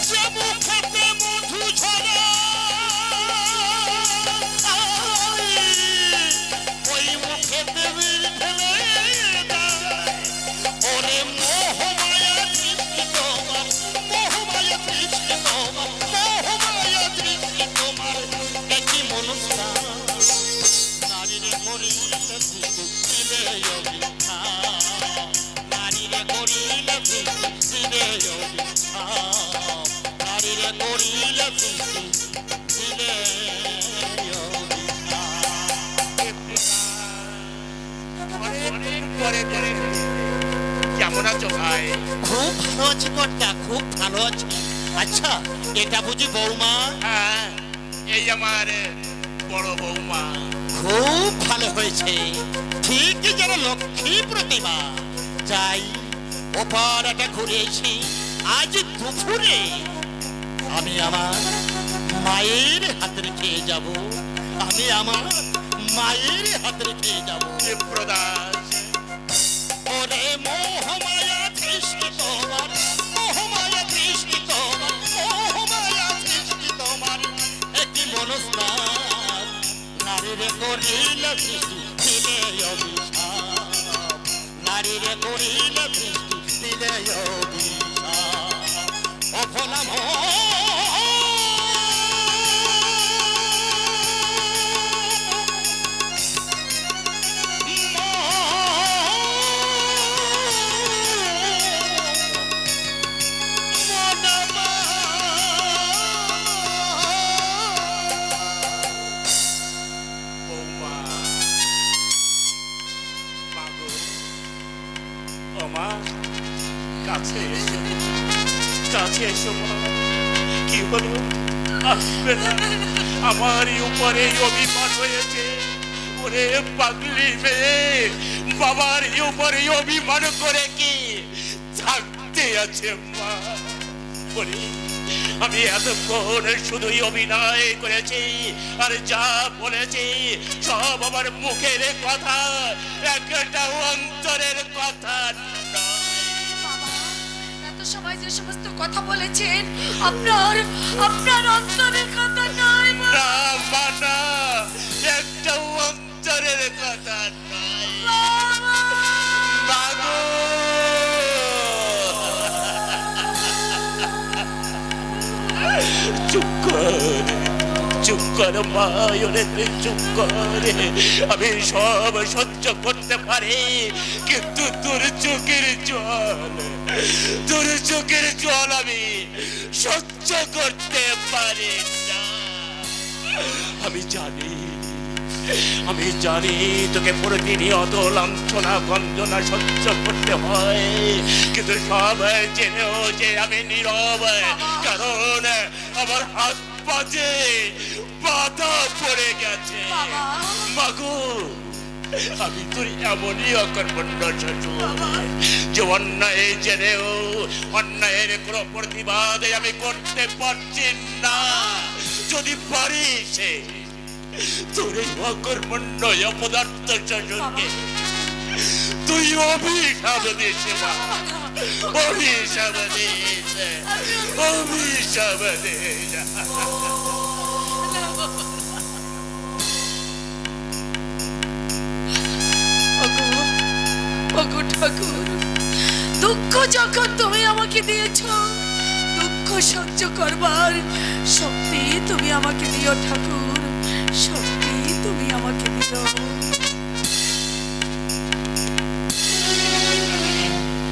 যে মুখেতে মধু ঝরায় ওই মুখেতে পিল ঢেলে ওরে মোহমায়া দৃষ্টি তোমার মোহমায়া দৃষ্টি তোমার মোহমায়া দৃষ্টি তোমার একই মনস্তা নারীরে করিলে সৃষ্টি দিলে অভিশাপ নারীরে করিলে সৃষ্টি দিলে অভিশাপ নারীরে করিলে সৃষ্টি দিলে কেমন আছো ভাই? খুব ভালো আছি কর্তা খুব ভালো আছি আচ্ছা এটা বুঝি বৌমা হ্যাঁ এই আমার বড় বৌমা খুব ভালো হয়েছে ঠিকই যেন লক্ষ্মী প্রতিমা যাই ওপারাটা ঘুরে এসি আজ দুপুরে আমি আমার মায়ের হাতে খেয়ে যাব আমি আমার মায়ের হাতে খেয়ে যাব প্রদাস ওরে মোহমায়া দৃষ্টি তোমার মোহমায়া দৃষ্টি তোমার মোহমায়া দৃষ্টি তোমার একটি মনস্তান নারীরে করিলে সৃষ্টি দিলে অভিশাপ নারীরে করিলে সৃষ্টি দিলে অভিশাপ অফলাম কাছে এসো মা কি হলো আসবে না আমারই উপরে অভিমান হয়েছে ওরে পাগলি মেয়ে বাবার উপরে অভিমান করে কি থাকতে আছে মা বলি আমি এতক্ষণ শুধুই অভিনয় করেছি আর যা বলেছি সব আমার মুখের কথা একটা অন্তরের কথা সবাই যে সমস্ত কথা বলেছেন আপনার অন্তরের কথা নয় না মানা একটা অন্তরের কথা নয় মাগো চুপ কর চুপ কর মা, ওরে তুই চুপ কর। আমি সব সহ্য করতে পারি, কিন্তু তোর চোখের জল আমি সহ্য করতে পারি না। আমি জানি তোকে প্রতিনিয়ত লাঞ্ছনা গঞ্জনা সহ্য করতে হয়, কিন্তু সব জেনেও যে আমি নীরব, কারণ আমার হাত পাতে বাধা পড়ে গেছে। মাগো, আমি তোর এমনই অকর্মণ্য শ্বশুর যে অন্যায় জেনেও অন্যায়ের কোনো প্রতিবাদ আমি করতে পারছি না। যদি পারি সে তোর এই অকর্মণ্য অপদার্থ শ্বশুরকে তুই অভিশাপ দিস, অভিশাপ দিস। ঠাকুর, দুঃখ যখন তুমি আমাকে দিয়েছ, দুঃখ সহ্য করবার শক্তি তুমি আমাকে দিও ঠাকুর, শক্তি তুমি আমাকে দিও।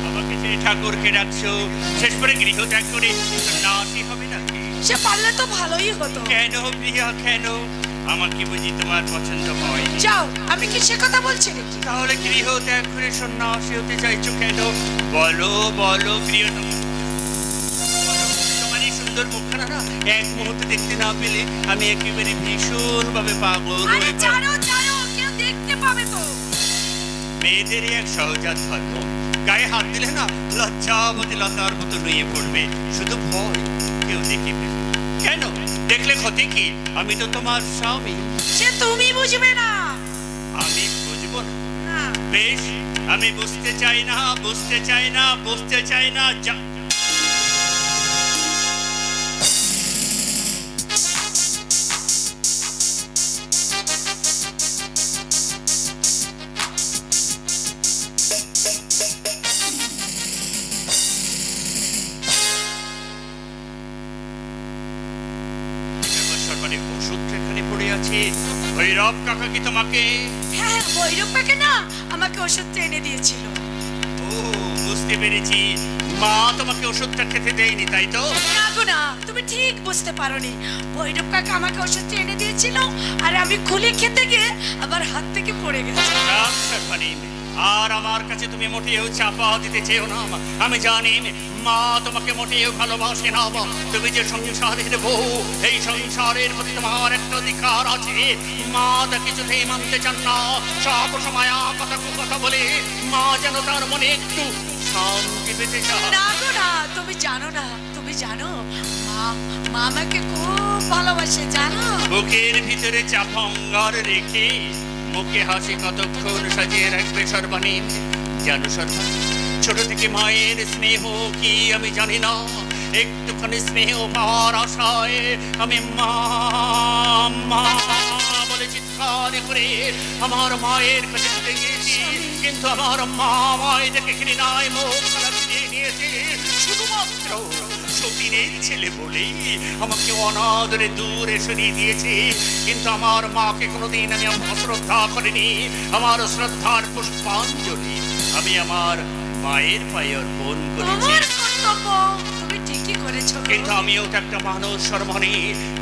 আমাকে যে ঠাকুরকে ডাকছো, শেষ করে গৃহ ত্যাগ করে সন্ন্যাসী হবে নাকি? সে পারলে তো ভালোই হতো। কেন প্রিয়া, কেন? আমাকে বুঝি তোমার পছন্দ হয়? যাও, আমি কি সে কথা বলছি নাকি? তাহলে গৃহ ত্যাগ করে সন্ন্যাসী হতে চাইছো কেন? বলো বলো প্রিয়, তোমার এই সুন্দর মুখখানা না এক মুহূর্তে দেখতে না পেলে আমি একেবারে ভীষণ ভাবে পাগল হয়ে কেউ দেখতে পাবে তো। মেয়েদের এক সহজাত ধর্ম, গায়ে হাত দিলে না লজ্জাবতী লতার মতো নুয়ে পড়বে, শুধু ভয় কেউ দেখে ফেলবে। কেন? দেখলে ক্ষতি কি? আমি তো তোমার স্বামী। সে তুমি বুঝবে না। আমি বুঝবো না? না। বেশ, আমি বুঝতে চাই না, বুঝতে চাই না, বুঝতে চাই না। ভৈরব কাকা কি তোমাকে? হ্যাঁ, ভৈরব কাকা না আমাকে ওষুধটা এনে দিয়েছিল। ও, বুঝতে পেরেছি, মা তোমাকে ওষুধটা খেতে দেয়নি, তাই তো? না গো না, তুমি ঠিক বুঝতে পারোনি। ভৈরব কাকা আমাকে ওষুধটা এনে দিয়েছিল, আর আমি খুলে খেতে গিয়ে আবার হাত থেকে পড়ে গেছে। আর আমার কাছে তুমি মোটেও চাপা দিতে চেও না। আমি জানি মা তোমাকে মোটেও ভালোবাসে না। তুমি যে সংসারের বউ, এই সংসারের প্রতি তোমার একটা অধিকার আছে। মা তা কিছুতেই মানতে চান না। সব সময় কথা বলে মা যেন তার মনে একটু শান্তি পেতে চায়। না গো না, তুমি জানো না, তুমি জানো মা আমাকে খুব ভালোবাসে, জানো। বুকের ভিতরে চাপা অঙ্গার রেখে মুখে হাসি কতক্ষণ সাজিয়ে রাখবে সর্বাণীন। জানো সর্বাণীন, ছোট থেকে মায়ের স্নেহ কি আমি জানি না। একটুখানি স্নেহ পাওয়ার আশায় আমি মা মা বলে চিৎকার করে আমার মায়ের কাছে ছুটে গিয়েছি, কিন্তু আমার মা মায়েরকে ঘৃণায় মুখ ফিরিয়ে নিয়েছে। শুধুমাত্র সতীনের ছেলে বলেই আমাকে অনাদরে দূরে সরিয়ে দিয়েছে, কিন্তু আমার মাকে কোনোদিন আমি অশ্রদ্ধা করিনি। আমার শ্রদ্ধার পুষ্পাঞ্জলি আমি আমার মায়ের পায়ে অর্পণ করেছি। তুমি ঠিকই করেছো, কিন্তু আমিও তো একটা মানুষ সর্বনে।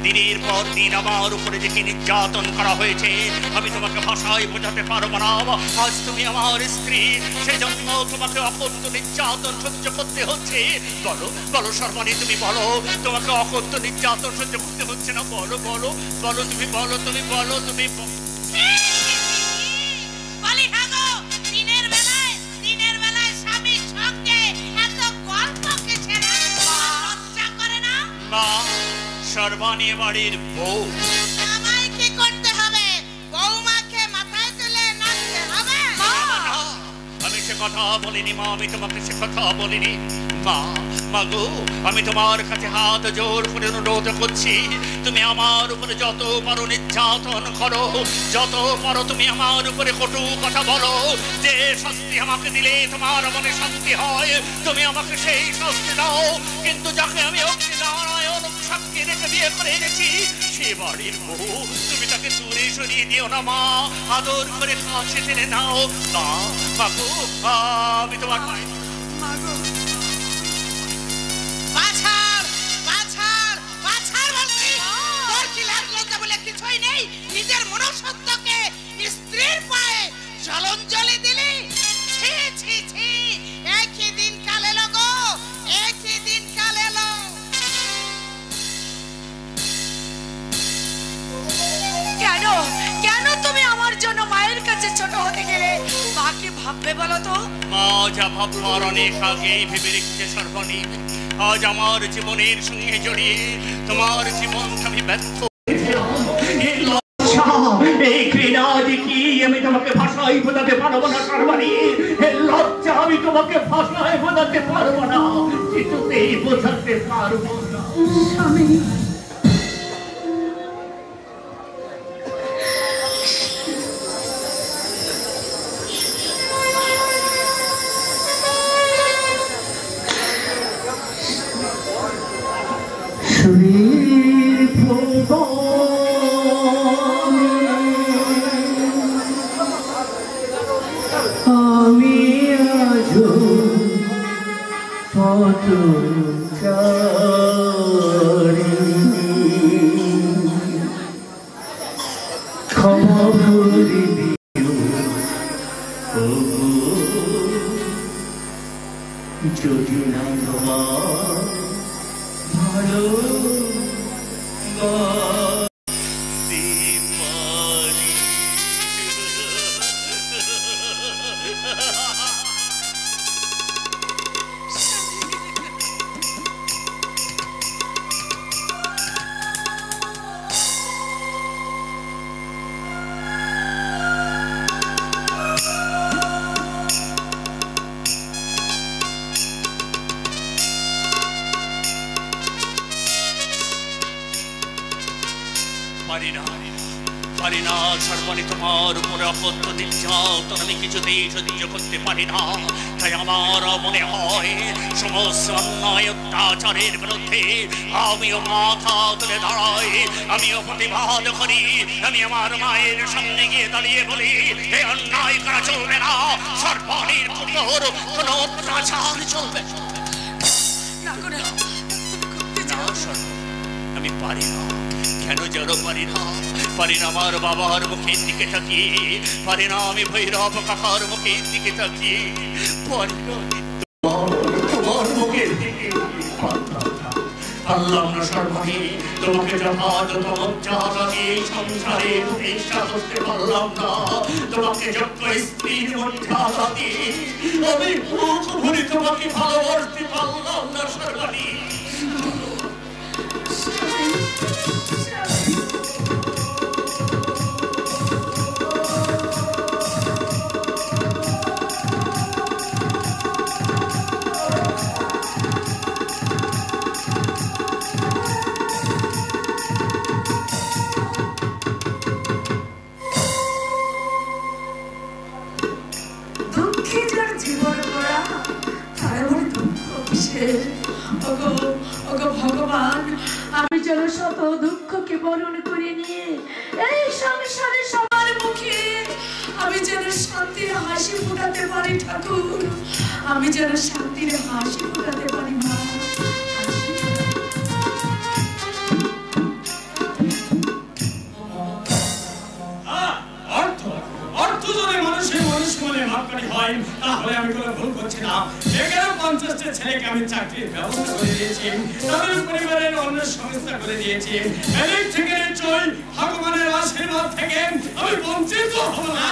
দিনের পর দিন আমার উপরে যে কি নির্যাতন করা হয়েছে আমি তোমাকে ভাষায় বোঝাতে পারবো না। আজ তুমি আমার স্ত্রী, সেজন্য তোমাকে অকথ্য নির্যাতন সহ্য করতে হচ্ছে। বলো বলো সর্বনে, তুমি বলো তোমাকে অকথ্য নির্যাতন সহ্য করতে হচ্ছে না? বলো বলো বলো, তুমি বলো, তুমি বলো, তুমি সর্বাণী বাড়ির বউ। আমায় কি করতে হবে? বৌমাকে মাথায় তুলে নাচতে হবে? আমি সে কথা বলিনি মা, আমি তোমাকে সে কথা বলিনি মা। মাগো, আমি তোমার কাছে হাত জোর করে অনুরোধ করছি, তুমি আমার উপরে যত পারো নির্যাতন করো, যত পারো তুমি আমার উপরে কটু কথা বলো। যে শাস্তি আমাকে দিলে তোমার মনে শান্তি হয় তুমি আমাকে সেই শাস্তি দাও। কিন্তু যাকে আমি অগ্নি নারায়ণ সাক্ষী রেখে বিয়ে করে এনেছি সে বাড়ির বউ তুমি তাকে দূরে সরিয়ে দিও না মা আদর করে কাছে টেনে নাও না বাবু আমি তোমার মাগো বাছার বাছার বাছার বলছি তোর কি লাজ লজ্জা বলে কিছুই নেই নিজের মনুষ্যত্বকে স্ত্রীর পায়ে জলঞ্জলি দিলি ছি ছি ছি একই দিন কাল এলো গো একই দিন কাল এলো কেন কেন তুমি আমার জন্য মায়ের কাছে ছোট হতে গেলে মা কি ভাববে বলো তো মা যা ভাববার অনেক আগেই ভেবে রেখেছে সর্বনীল আজ আমার জীবনের সঙ্গে জড়িয়ে তোমার জীবনটা আমি ব্যর্থ এই ঘৃণা দেখি আমি তোমাকে ভাষায় বোঝাতে পারবো না সর্বনীল লজ্জা আমি তোমাকে ভাষায় বোঝাতে পারবো না কিছুতেই বোঝাতে পারবো না স্বামী আমি আজ পথ ক্ষমা করে দিও যদি না তোমার ভালো পারি না সর্বনি তোমার উপরে অকথ্য নির্যাতন আমি কিছুতেই সহ্য করতে পারি না তাই আমার মনে হয় সমস্ত অন্যায় অত্যাচারের বিরুদ্ধে আমিও মাথা তুলে দাঁড়াই আমিও প্রতিবাদ করি আমি আমার মায়ের সামনে গিয়ে দাঁড়িয়ে বলি এই অন্যায় করা চলবে না সর্বনির উপর কোনো অত্যাচার চলবে না করে আমি পারি না কেন যেন পারি না আমার বাবার মুখের দিকে তাকিয়ে পারি না আমি ভৈরব কাকার মুখের দিকে তাকিয়ে পারি না তোমার মুখের দিকে আল্লাহ না সর্বনি তোমাকে যথাযথ মর্যাদা দিয়ে সংসারে প্রতিষ্ঠা করতে পারলাম না তোমাকে যোগ্য স্ত্রীর মর্যাদা দিয়ে আমি মুখ ভরে তোমাকে ভালোবাসতে পারলাম না সর্বনি ভগবান আমি যেন শত দুঃখকে বরণ করে নিয়ে এই সংসারে সবার মুখে আমি যেন শান্তির হাসি ফোটাতে পারি ঠাকুর আমি যেন শান্তির হাসি ফোটাতে পারি মা তাহলে আমি কোনো ভুল করছি না 50টা ছেলেকে আমি চাকরির ব্যবস্থা করে দিয়েছি তাদের পরিবারের অন্য সংস্থা করে দিয়েছি এদিক থেকে নিশ্চয়ই ভগবানের আশীর্বাদ থেকে আমি বঞ্চিত হব না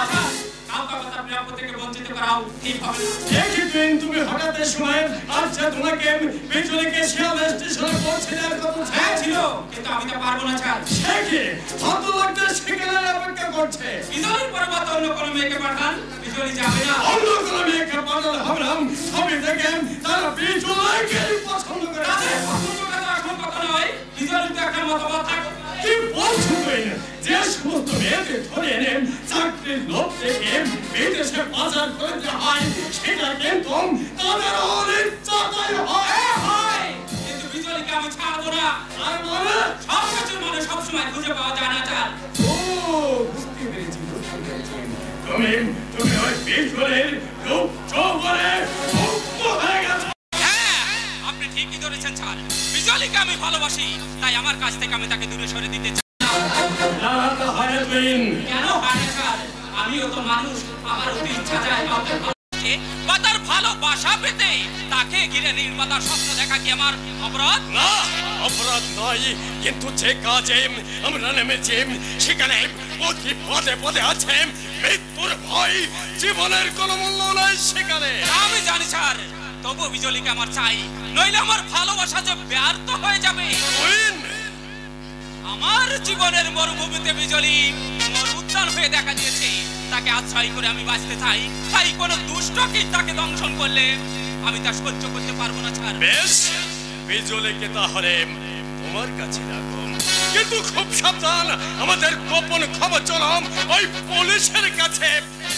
তুমি হঠাৎ সময় আচ্ছা তোমাকে বিজলীকে শিয়ালদা স্টেশনে পৌঁছে দেওয়ার কথা ছিল কিন্তু আমি তো পারবো না স্যার সে কি কত লোকটা সেখানে অপেক্ষা করছে বিজলীর পরিবর্তে অন্য কোনো মেয়েকে পাঠান বিজলী যাবে না অন্য কোনো মেয়েকে পাঠালে হবে না সবই দেখেন তারা বিজলীকে পছন্দ করে পছন্দ করা এখন কথা নয় বিজলী তো একটা মতামত থাকে কি বলছো তুই যে সমস্ত মেয়েদের ধরে এনে চাকরির লোক থেকে বিদেশে পাচার করে দেওয়া হয় সেটা কিন্তু তাদের অনিচ্ছাতেই হয় কিন্তু বিজলীকে আমি ছাড়বো না। আর মানে সব কিছুর মানে সবসময় খুঁজে পাওয়া যায় না চাল। ও বুঝতে পেরেছি। তুমি ওই বিজলের চোখ করে মুক্ত হয়ে গেছো। হ্যাঁ, আপনি ঠিকই ধরেছেন স্যার। বিজলিকে আমি ভালোবাসি, তাই আমার কাছ থেকে আমি তাকে দূরে সরে দিতে চাই না। না হয় না কেন হয় না স্যার? আমিও তো মানুষ, আমার অতি ইচ্ছা যায় কাউকে ভালোবাসতে বা তার ভালোবাসা পেতে তাকে ঘিরে নির্মাতার স্বপ্ন দেখা কি আমার অপরাধ? না, অপরাধ নয়, কিন্তু যে কাজে আমরা নেমেছি সেখানে অতি পদে পদে আছে মৃত্যুর ভয়, জীবনের কোনো মূল্য নাই সেখানে। আমি জানি স্যার, তবু বিজলিকে আমার চাই, নইলে আমার ভালোবাসা যে ব্যর্থ হয়ে যাবে। আমার জীবনের মরুভূমিতে বিজলি মরুদ্যান হয়ে দেখা দিয়েছে, তাকে আশ্রয় করে আমি বাঁচতে চাই। তাই কোনো দুষ্ট কি তাকে দংশন করলে আমি তা সহ্য করতে পারবো না স্যার। বেশ, বিজলিকে তাহলে তোমার কাছে রাখো, কিন্তু খুব সাবধান, আমাদের গোপন খবর চলাম ওই পুলিশের কাছে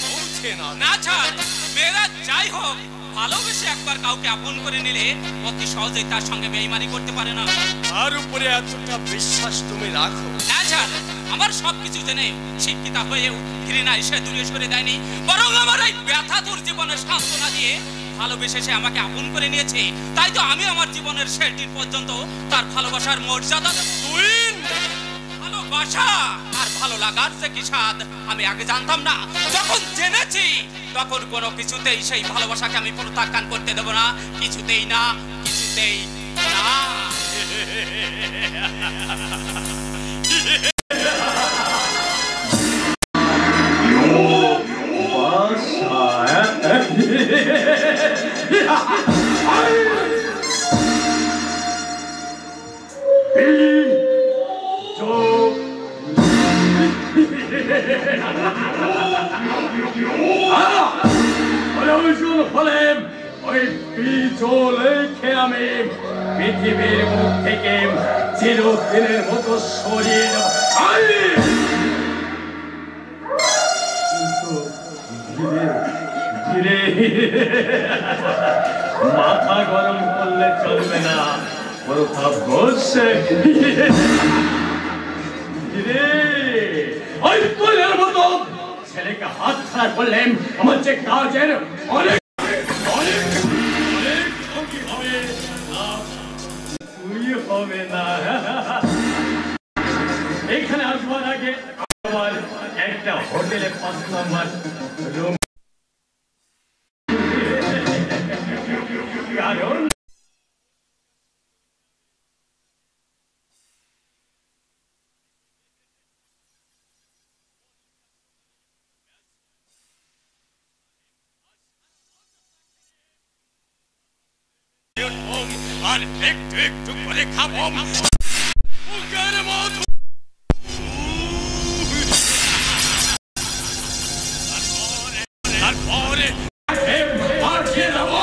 পৌঁছে না। না স্যার, মেয়েরা যাই হোক ভালোবেসে একবার কাউকে আপন করে নিলে অতি সহজেই তার সঙ্গে বেইমানি করতে পারে না। তার উপরে এতটা বিশ্বাস তুমি রাখো? হ্যাঁ স্যার, আমার সবকিছু জেনে শিক্ষিতা হয়েও ঘৃণা এসে দূরে সরে দেয়নি, বরং আমার এই ব্যথা দূর জীবনের সান্ত্বনা দিয়ে ভালোবেসে সে আমাকে আপন করে নিয়েছে। তাই তো আমি আমার জীবনের শেষ দিন পর্যন্ত তার ভালোবাসার মর্যাদা দেব। ভালোবাসা আর ভালো লাগার যে কি স্বাদ আমি আগে জানতাম না, যখন জেনেছি তখন কোনো কিছুতেই সেই ভালোবাসাকে আমি প্রত্যাখ্যান করতে দেব না, কিছুতেই না, কিছুতেই না। আমি পৃথিবীর মুখ থেকে চিরদিনের মতো সরিয়ে ধীরে মাথা গরম করলে চলবে না, প্রভাব বসে ধীরে ওই তোলের মতো ছেলেকে হাত ছাড়া করলেন আমার যে কাজের অনেক হবে না। এখানে আসবার আগে আমার একটা হোটেলে 5 নম্বর রুম, কারণ আর একটু একটু করে খাবো মুখের মতো। তারপরে পাঠিয়ে দেব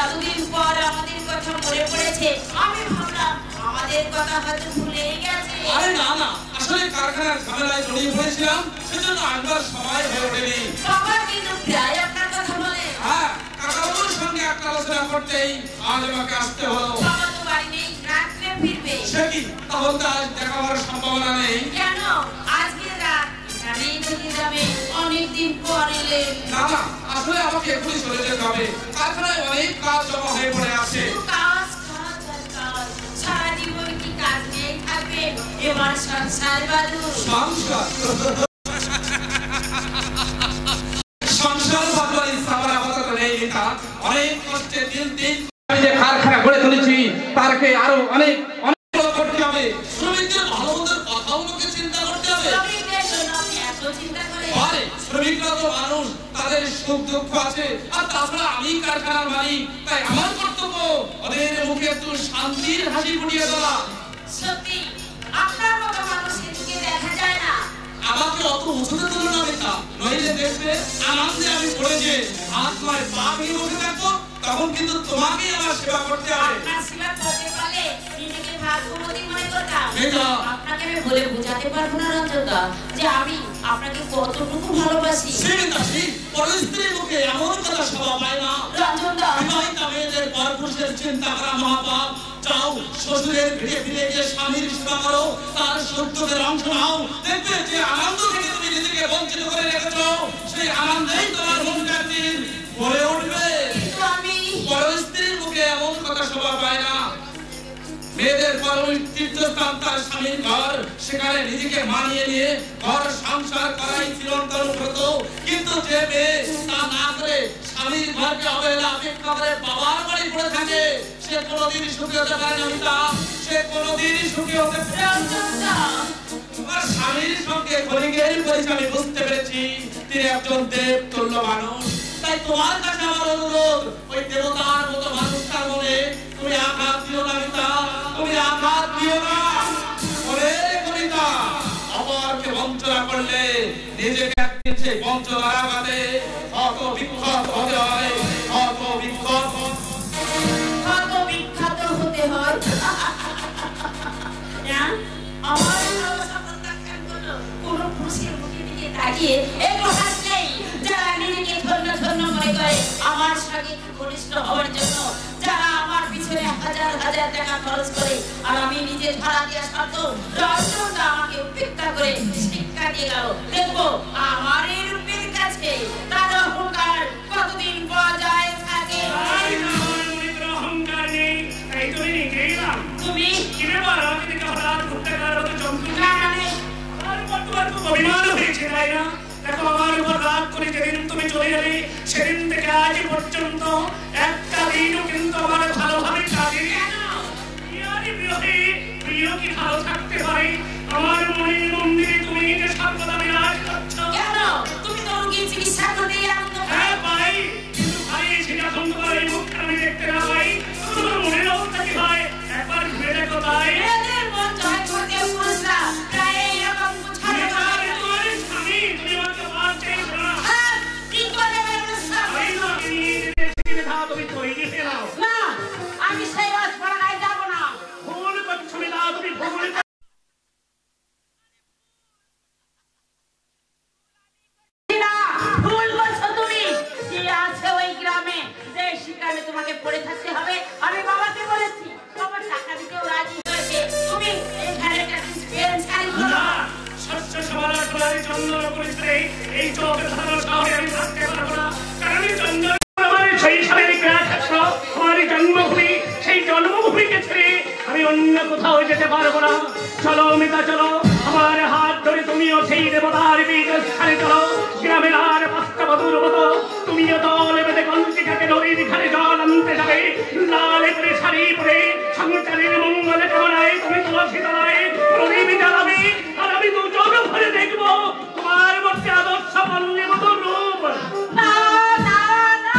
এতদিন পর আমাদের কথা মনে পড়েছে, আমি ভাবলাম আমাদের কথা হয়তো ভুলেই গেছে। আরে না না, আসলে কারখানার ঝামেলায় জড়িয়ে পড়েছিলাম, সেজন্য একবার সময় হয়ে ওঠেনি। বাবা কিন্তু প্রায় আপনার কথা বলে। হ্যাঁ, কাকাবাবুর সঙ্গে একটা আলোচনা করতেই আজ আমাকে আসতে হলো। বাবা তো বাড়ি নেই, রাত্রে ফিরবে। সে কি, তাহলে তো আজ দেখা হওয়ার সম্ভাবনা নেই। কেন? আজকে রাত এখানেই থেকে যাবে, অনেকদিন পর এলে। না না, আসলে আমাকে এখনই চলে যেতে হবে, কারখানায় অনেক কাজ জমা হয়ে পড়ে আছে। কাজ কাজ আর কাজ, সারা জীবন কি কাজ নিয়েই থাকবে? এবার সংসার বাদু। সংসার সংসার বাদুর ইচ্ছা আমার আপাতত নেই। এটা অনেক কষ্টে দিন দিন আমি যে কারখানা গড়ে তুলেছি, তারকে আরো অনেক অনেক বড় করতে হবে। শ্রমিকদের ভালো মন্দের কথাও আমাকে চিন্তা করতে হবে। শ্রমিকদের জন্য আপনি এত চিন্তা করেন? আরে শ্রমিকরা তো মানুষ, তাদের সুখ দুঃখ আছে। আর তাছাড়া আমি কারখানার মালিক, তাই আমার কর্তব্য ওদের মুখে একটু শান্তির হাসি ফুটিয়ে দেওয়া। সত্যি আপনার মতো মানুষ এদিকে দেখা যায় না। আমাকে অত উঁচুতে তুলো না বেটা, নইলে দেখবে আনন্দে আমি পড়ে যে হাত মায় পা ভেঙে বসে থাকবো, তখন কিন্তু তোমাকেই আমার সেবা করতে হবে। আপনার সেবা করতে পারলে নিজেকে ভাগ্যবতী মনে করতাম। বেটা, আপনাকে আমি বলে বোঝাতে পারবো না রঞ্জনদা যে আমি আপনাকে কতটুকু ভালোবাসি। শ্রীনিবাসী পরিস্ত্রীর মুখে এমন কথা শোভা পায় না। রঞ্জনদা, বিবাহিতা মেয়েদের পরপুরুষের চিন্তা করা মহাপাপ। যাও শ্বশুরের ভিড়ে ফিরে গিয়ে স্বামীর সেবা করো, তার সুখ-দুঃখের অংশ নাও। দেখবে যে আনন্দ থেকে তুমি নিজেকে বঞ্চিত করে রেখেছো, সেই আনন্দেই তোমার মনটা একদিন ভরে উঠবে। কিন্তু আমি পরস্ত্রীর মুখে এমন কথা শোভা পায় না। মেয়েদের পরম তীর্থস্থান তার স্বামীর ঘর, সেখানে নিজেকে মানিয়ে নিয়ে ঘর সংসার করাই চিরন্তন ব্রত। কিন্তু যে মেয়ে তা না করে স্বামীর ঘরকে অবহেলা অপেক্ষা করে বাবার বাড়ি পড়ে থাকে, সে কোনোদিন সুখী হতে পারে না মিতা, সে কোনোদিনই সুখী হতে পারে না। তোমার স্বামীর সঙ্গে কলিগের পরিচয় আমি বুঝতে পেরেছি, তিনি একজন দেব তুল্য মানুষ। তাই তোমার কাছে আমার অনুরোধ, ওই দেবতার মতো মানুষটার মনে তুমি আঘাত দিও না মিতা, তুমি আঘাত দিও না। ওরে কবিতা, অপরকে বঞ্চনা করলে নিজেকে একদিন সেই বঞ্চনার আঘাতে হত বিখ্যাত হতে হয়, হত বিখ্যাত হতে হয়। আমার কোন পুরুষের মুখের দিকে তাকিয়ে এগুলো হাসলেই যারা নিজেকে ধন্য ধন্য মনে করে আমার সঙ্গে ঘনিষ্ঠ হওয়ার জন্য, যারা আমার পিছনে হাজার হাজার টাকা খরচ করে, আর আমি নিজের ভাড়া দেওয়া সত্ত্বেও রঞ্জনদা আমাকে উপেক্ষা করে শিক্ষা দিয়ে গেল। দেখবো আমার এই রূপের কাছে তার অহংকার কতদিন পাওয়া যায় থাকে। অহংকার নেই, তাই তুমি নিজেই নাম। তুমি কিনে বলো, তুমি হঠাৎ ঘুরতে গেলো তো জন্তু না তোমার খুব অভিমান হয়েছে, তাই না? দেখো আমার উপর রাগ করে যেদিন তুমি চলে যাবে, সেদিন থেকে আজ পর্যন্ত একটা দিনও কিন্তু আমার ভালোভাবে কাটেনি। প্রিয় কি ভালো থাকতে পারে? আমার মনের মন্দিরে তুমি নিজে সর্বদা বিরাজ করছো। কেন? তুমি তো রোগীর চিকিৎসা করতে আনন্দ পাও। হ্যাঁ পাই, কিন্তু ভাই সেটা সুন্দর এই মুখটা আমি দেখতে না পাই। তোমার মনের অবস্থা কি হয় একবার ঘুরে দেখো। তাই এদের মন জয় করতে পুরুষরা প্রায় এইরকম গুছানো করে। তোমার স্বামী, তুমি আমাকে মারতে না। হ্যাঁ, কি করে ব্যবস্থা? তুমি তৈরি হয়ে নাও। না, আমি সেই রাজপাড়ায় যাব না। ভুল করছো না, তুমি ভুল ভুল করছো তুমি। যে আছে ওই গ্রামে, যে শিকারে তোমাকে পড়ে থাকতে হবে, আমি বাবাকে বলেছি, বাবা টাকা দিতেও রাজি হয়েছে। তুমি এখানে একটা ডিসপেন্স খালি করো। না, শস্য সমালার ফলারি চন্দন পরিচয়ে এই চৌকের ধারণ শহরে আমি থাকতে পারবো না। কারণ এই চন্দন আমার সেই সালের ক্ষেত্র, আমার জন্মভূমি, সেই জন্মভূমিকে ছেড়ে আমি অন্য কোথাও যেতে পারবো না। চলো মিতা, চলো আমার হাত ধরে তুমিও সেই দেবতার বীজস্থানে চলো। গ্রামের আর পাঁচটা বধুর মতো তুমিও দল বেঁধে কঞ্চিকাকে নদীর ধারে জল আনতে যাবে। লাল করে শাড়ি পরে সংসারের মঙ্গল কামনায় তুমি তুলসী তলায় প্রদীপ জ্বালাবে, আর আমি দু চোখ ভরে দেখবো তোমার মধ্যে আদর্শ পণ্যের মতো রূপ। না না না,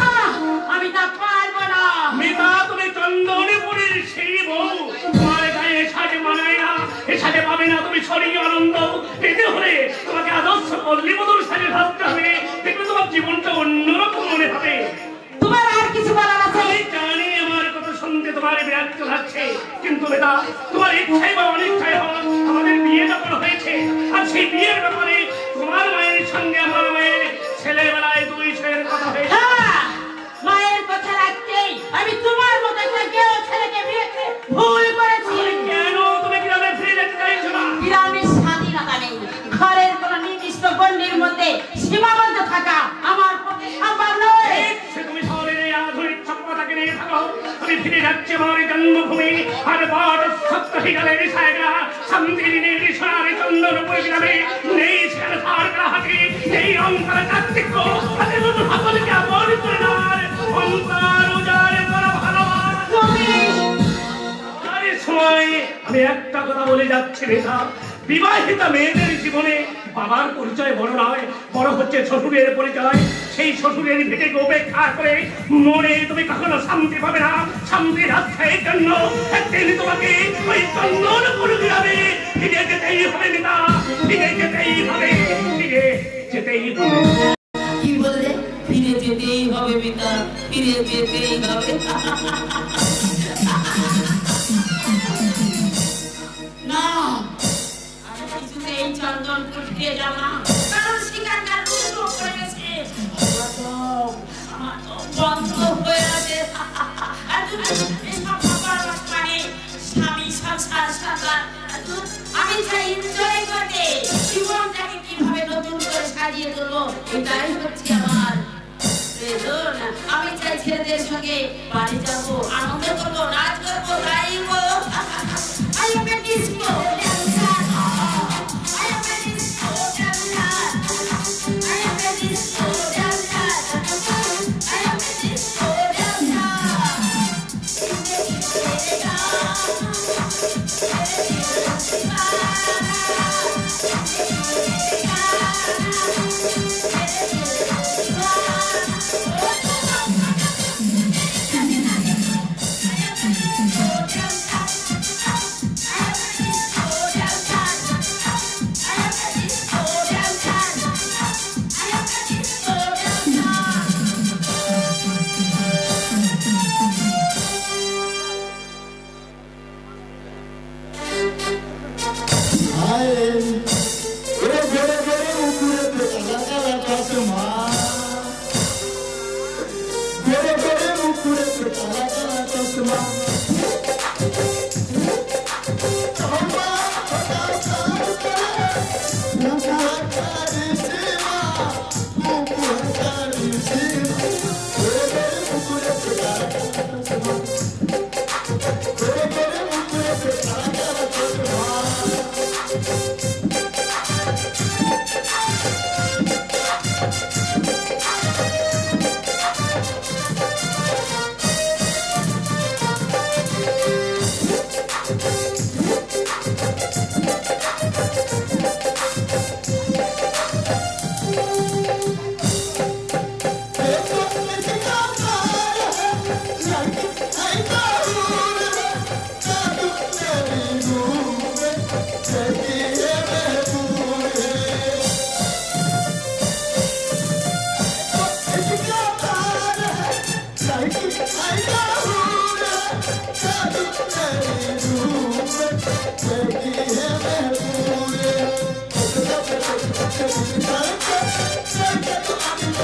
আমি তা পারবো না। মিতা, তুমি চন্দনপুরের সেই বউ, তোমার গায়ে সাজে মানায় না, এ সাজে পাবে না তুমি ছড়িয়ে আনন্দ। পেতে হলে তোমাকে আদর্শ পল্লী মধুর সাজে ভাবতে হবে, দেখবে তোমার জীবনটা অন্যরকম মনে হবে। তোমার আর কিছু বলার আছে? আমি জানি আমার কথা শুনতে তোমার বিরক্ত লাগছে, কিন্তু বেটা তোমার তোমার ইচ্ছাই বা অনিচ্ছাই হোক, আমাদের বিয়ে যখন হয়েছে, আর সেই বিয়ের ব্যাপারে তোমার মায়ের সঙ্গে আমার মায়ের ছেলেবেলায় দুই ছেলের কথা হয়েছে। মায়ের কথা রাখতেই আমি তোমার মতো একটা কেউ ছেলেকে বিয়েতে ভুল করেছি। কেন তুমি গ্রামে ফিরে যেতে চাইছো না? গ্রামের স্বাধীনতা নেই, ঘরের কোন নির্দিষ্ট গণ্ডির মধ্যে সীমাবদ্ধ থাকা আমার পক্ষে সম্ভব নয়। তুমি শহরের এই আধুনিক সভ্যতাকে নিয়ে থাকো, আমি ফিরে যাচ্ছি আমার জন্মভূমি। আর বড় সত্য হিগালের সায়গা শান্তির নির্দেশনার চন্দনপুর গ্রামে নেই ছেলে সারকা হাতি, নেই অন্তরে চাকচিক্য, হাতে মতো সকলকে আপন করে নেওয়ার অন্তর উজাড়ে করা ভালোবাসা। সময় আমি একটা কথা বলে যাচ্ছি রেখা, বিবাহিতা মেয়েদের জীবনে বাবার পরিচয় বড় নয়, বড় হচ্ছে শ্বশুরের পরিচয়। সেই শ্বশুরের ভিটেকে উপেক্ষা করে মনে তুমি কখনো শান্তি পাবে না। শান্তির আশ্রয়ের জন্য একদিন তোমাকে ওই চন্দনপুর গ্রামে ফিরে যেতেই হবে না, ফিরে যেতেই হবে, ফিরে যেতেই হবে। কি বললে? ফিরে যেতেই হবে পিতা, ফিরে যেতেই হবে। না, আমি কিছুতেই চন্দনপুর ফিরে যাব না, কারণ সেখানকার রুদ্র পড়ে গেছে, আমার তো বন্ধ হয়ে আছে। স্বামী সংসার সংসার, আমি চাই এনজয় করতে, জীবনটাকে কিভাবে নতুন করে সাজিয়ে তুলবো, এটাই হচ্ছে আমার প্রেরণ। আমি চাই ছেলেদের সঙ্গে বাড়ি যাবো, আনন্দ করবো, নাচ করবো, গাইবো। I am a disco dancer. I am a disco dancer. I am a disco dancer. I am a disco I'm